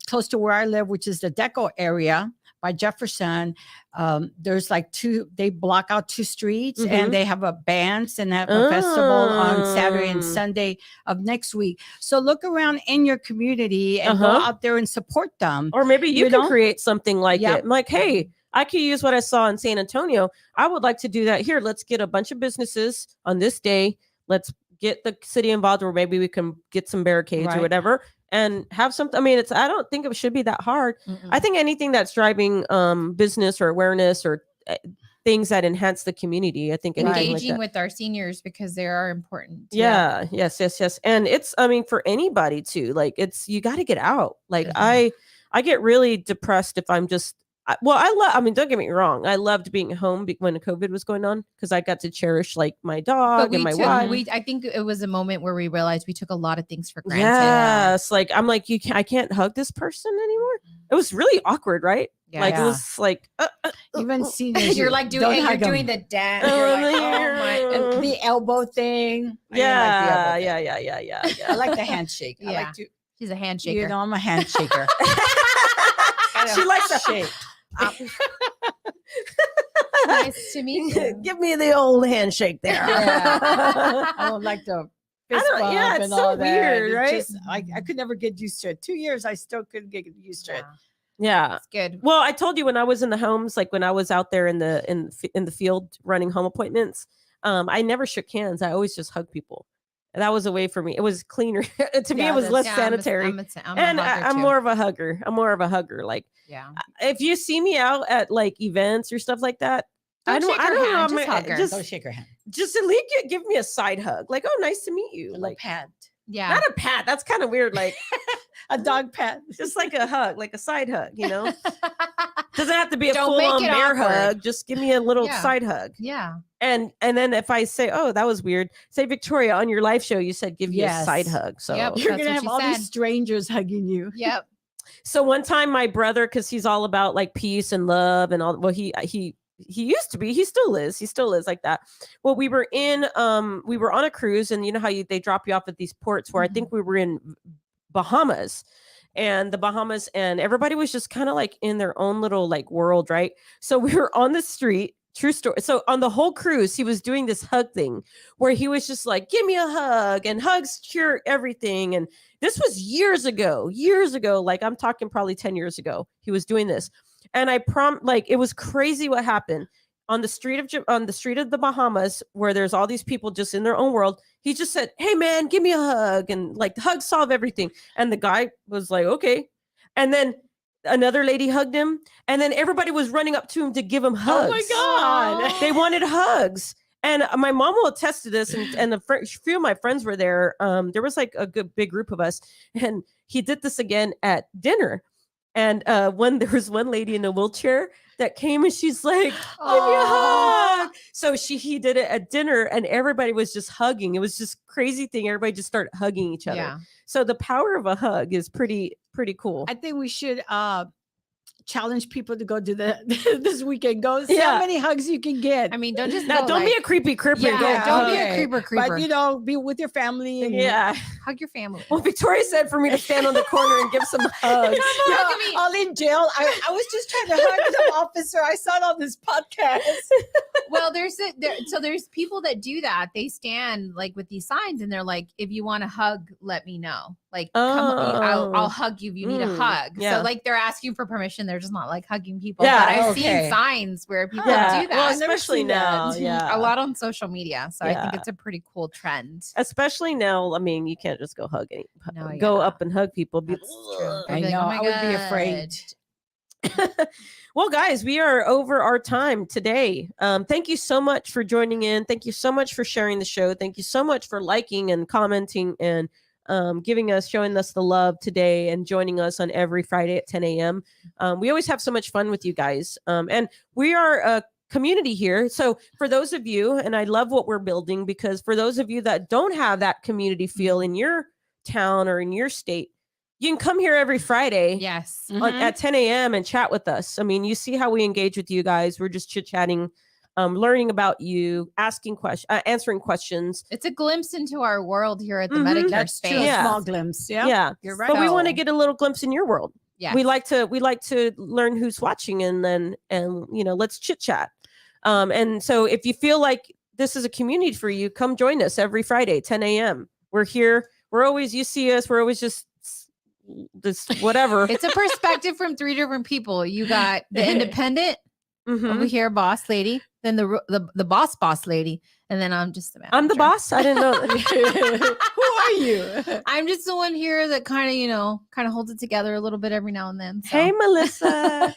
close to where I live, which is the Deco area by Jefferson, there's like they block out 2 streets and they have a bands and have a festival on Saturday and Sunday of next week. So look around in your community and go out there and support them. Or maybe you can create something like Yep. it. I'm like, hey, I could use what I saw in San Antonio. I would like to do that here. Let's get a bunch of businesses on this day. Let's get the city involved, or maybe we can get some barricades or Right. whatever and have something. I mean, I don't think it should be that hard. I think anything that's driving business or awareness or things that enhance the community. I think anything like Engaging that. with our seniors because they are important. Yeah. Yes. And it's, I mean, for anybody too, like you got to get out. Like Mhm. I get really depressed if I'm just, I mean, don't get me wrong. I loved being home when COVID was going on because I got to cherish like my dog and my wife. I think it was a moment where we realized we took a lot of things for granted. Yes. Like, I'm like, I can't hug this person anymore. It was really awkward, right? Yeah. Like, it was like, Even seniors, You're like don't hug them. doing the dance. You're like, oh my. And the elbow thing. I didn't yeah, like the elbow thing. yeah. I like the handshake. I Yeah. like to, She's a handshaker. I'm a handshaker. She likes to shake. Nice to meet you. Give me the old handshake there. Yeah. I don't like the fist bump it's and so all that. weird, It right? just- I could never get used to it. 2 years, I still couldn't get used to it. Yeah. It's good. Well, I told you when I was in the homes, like when I was out there in the field running home appointments, I never shook hands. I always just hugged people. And that was a way for me. It was cleaner. To me, it was less sanitary. I'm more of a hugger. Like, yeah. if you see me out at like events or stuff like that, I don't know. Just hug her. Don't shake her hand. Just at least give me a side hug. Like, oh, nice to meet you. A Like, pat. Yeah. Not a pat. That's kind of weird. Like A dog pet. just like a hug, like a side hug, you know? Doesn't have to be a Don't full make on it bear awkward. hug. Just give me a little Yeah. side hug. Yeah. And then if I say, oh, that was weird, say, Victoria, on your live show, you said give you a Yes. side hug. So Yep. You're That's gonna what have you all said. these strangers hugging you. Yep. so one time my brother, because he's all about like peace and love and all, well, he used to be, he still is like that. Well, we were on a cruise, and you know how they drop you off at these ports where I think we were in Bahamas. And the Bahamas, and everybody was just kind of like in their own little like world, right? So we were on the street, true story. So on the whole cruise, he was doing this hug thing where he was just like, give me a hug, and hugs cure everything. And this was years ago, like I'm talking probably 10 years ago, he was doing this. And like it was crazy what happened on the street of the Bahamas, where there's all these people just in their own world. He just said, hey man, give me a hug, and like hugs solve everything. And the guy was like, okay. And then another lady hugged him, and then everybody was running up to him to give him hugs. Oh my God. They wanted hugs. And my mom will attest to this, and a few of my friends were there. There was like a good big group of us, and he did this again at dinner. And there was one lady in a wheelchair that came, and she's like, give me a hug. So he did it at dinner, and everybody was just hugging. It was just crazy thing. Everybody just started hugging each other. Yeah. So the power of a hug is pretty cool. I think we should challenge people to go do this weekend. Go see Yeah. how many hugs you can get. I mean, don't just Now, go, don't be like- a creepy cripper. Yeah, and go don't be hug. a creeper. But you know, be with your family. And Yeah. Hug your family. Well, Victoria said for me to stand on the corner and give some hugs. Yeah, Hug me. all in jail. I was just trying to hug some officer. I saw it on this podcast. Well, there's people that do that. They stand like with these signs, and they're like, if you want a hug, let me know. Like, come, I'll Oh. hug you if you need a Mm, hug. yeah. So like they're asking for permission. They're just not like hugging people. Yeah, But I've okay. seen signs where people Yeah. do Well, that. I've never especially seen that. now. Yeah. A lot on social media. So I think Yeah. it's a pretty cool trend. Especially now. I mean, you can't just go No, go yeah. up and hug people. Be- That's true. I I'd be like, know. "Oh my I would be afraid. God." Well, guys, we are over our time today. Thank you so much for joining in. Thank you so much for sharing the show. Thank you so much for liking and commenting and showing us the love today and joining us on every Friday at 10 a.m. We always have so much fun with you guys. And we are a community here. So for those of you, and I love what we're building, because for those of you that don't have that community feel in your town or in your state, you can come here every Friday Yes. at 10 a.m. and chat with us. I mean, you see how we engage with you guys. We're just chit-chatting, learning about you, asking questions, answering questions. It's a glimpse into our world here at the Mhm. Medicare That's space. true. Yeah. A small glimpse. Yeah. Yeah. You're right. But we want to So- get a little glimpse in your world. Yeah. We like to learn who's watching, and let's chit-chat. And so if you feel like this is a community for you, come join us every Friday, 10 a.m. We're here. You see us. We're always just this whatever. It's a perspective from three different people. You got the independent Mhm. over here, boss lady, then the boss lady, and then I'm just the manager. I'm the boss. I didn't know. Who are you? I'm just the one here that kind of holds it together a little bit every now and then. So. Hey, Melissa.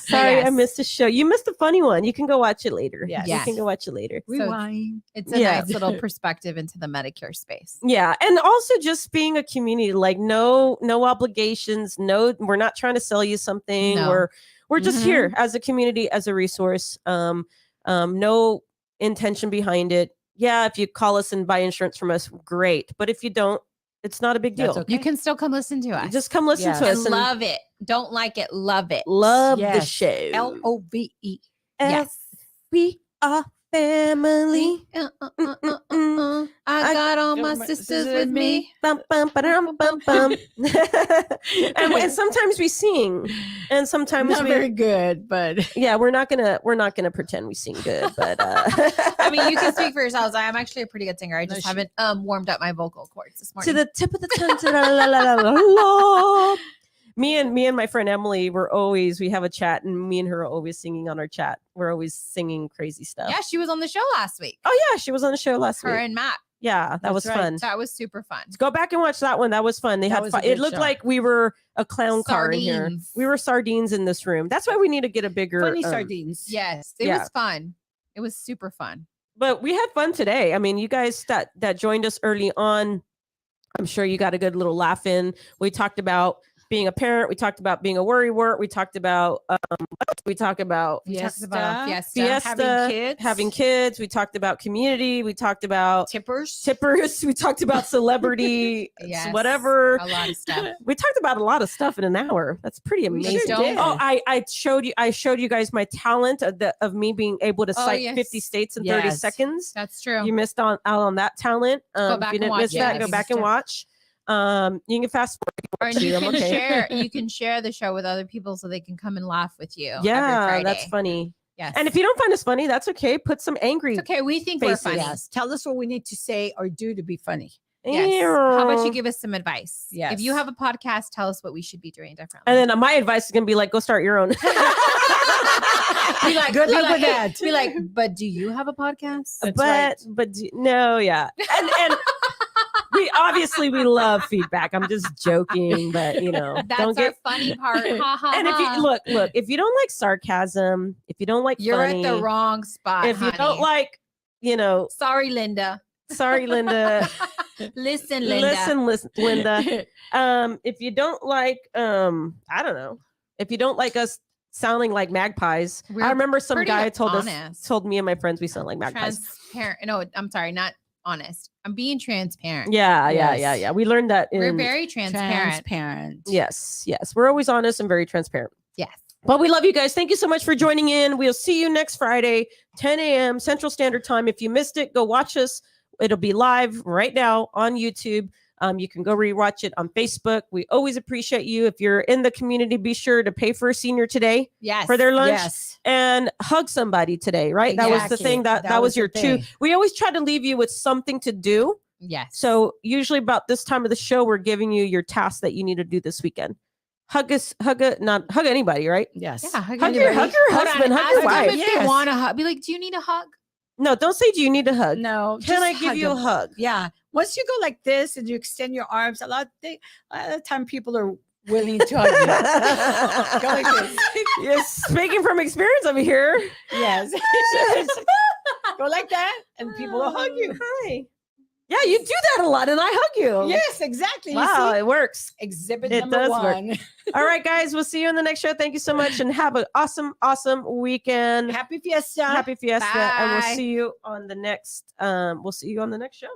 Sorry, I Yes. missed the show. You missed a funny one. You can go watch it later. Yes. You Yes. can go watch it later. Rewind. It's a Yeah. nice little perspective into the Medicare space. Yeah, and also just being a community, like no obligations, we're not trying to sell you something. No. We're just Mhm. here as a community, as a resource. No intention behind it. Yeah, if you call us and buy insurance from us, great. But if you don't, it's not a big deal. That's okay. You can still come listen to us. Just come listen Yes. to and us and love it. Don't like it, love it. love the Yes. show. LOVE. Yes. We are family. I got all my My sisters with me. Bum, bum, ba-dum, bum, bum. and sometimes we sing, and sometimes Not we, very good, but yeah, we're not gonna pretend we sing good, but I mean, you can speak for yourselves. I am actually a pretty good singer. I No, just she- haven't warmed up my vocal cords this morning. to the tip of the tongue. To la, la, la, la, la, la. Me and my friend Emily, we have a chat, and me and her are always singing on our chat. We're always singing crazy stuff. Yeah, she was on the show last week. Oh yeah, she was on the show last Her week. and Matt. Yeah, that That's was right. fun. That was super fun. Go back and watch that one. That was fun. They That had was fun. a It good looked show. like we were a clown car in here. Sardines. We were sardines in this room. That's why we need to get a bigger funny sardines. Yes, it Yeah. was fun. It was super fun. But we had fun today. I mean, you guys that joined us early on, I'm sure you got a good little laugh in. We talked about being a parent. We talked about being a worrywart. We talked about we talked about We talked about Fiesta. Fiesta, having kids. We talked about community. We talked about tippers. We talked about celebrity, Yes. whatever. A lot of stuff. We talked about a lot of stuff in an hour. That's pretty We amazing. sure did. Oh, I showed you guys my talent of me being able to cite yes. 50 states in 30 Yes. seconds. That's true. You missed out on that talent. Go if back you and didn't watch miss that, it. go back and watch. You can fast forward. Or you I'm can okay. share. You can share the show with other people so they can come and laugh with you. every Yeah, Friday. that's funny. Yes. And if you don't find us funny, that's okay. Put some angry. it's okay, we think faces. we're funny. Yes. Tell us what we need to say or do to be funny. Yes. How about you Ew. give us some advice? Yes. If you have a podcast, tell us what we should be doing differently. And then my advice is gonna be like, go start your own. be like, Good be luck like, with that. Be like, but do you have a podcast? That's but right. no, yeah. And we obviously we love feedback. I'm just joking, but That's don't our get. funny part. Ha ha. And if ha. you look, if you don't like sarcasm, if you don't like You're funny, at the wrong spot. if you don't honey. like, sorry, Linda. sorry, Linda. Listen, Linda. Listen, Linda. If you don't like, I don't know, if you don't like us sounding like magpies, We're I remember some pretty guy told honest. me and my friends we sound like magpies. Transparent. No, I'm sorry, not honest. I'm being transparent. Yeah. Yes. We learned that We're in. very transparent. Transparent. Yes. We're always honest and very transparent. Yes. But we love you guys. Thank you so much for joining in. We'll see you next Friday, 10 a.m. Central Standard Time. If you missed it, go watch us. It'll be live right now on YouTube. You can go rewatch it on Facebook. We always appreciate you. If you're in the community, be sure to pay for a senior today Yes. for their lunch Yes. and hug somebody today, right? That was the Exactly. thing. That That was was the your two. thing. We always try to leave you with something to do. Yes. So usually about this time of the show, we're giving you your task that you need to do this weekend. Not hug anybody, right? Yes. yeah, Hug anybody. your Hold husband, on, hug your ask them wife. if Yes. they want to hug. Be like, do you need a hug? No, don't say, do you need a hug? No. Can just I give hug you a them. hug? Yeah. Once you go like this and you extend your arms, a lot of time people are willing to hug you. Go like this. Yes, speaking from experience over here. Yes. Go like that and people will hug you. Hi. Yeah, you do that a lot and I hug you. Yes, exactly. You Wow, see? it works. Exhibit It number does work. 1. All right, guys, we'll see you in the next show. Thank you so much and have an awesome weekend. Happy Fiesta. Happy Fiesta. And we'll Bye. see you on the next show.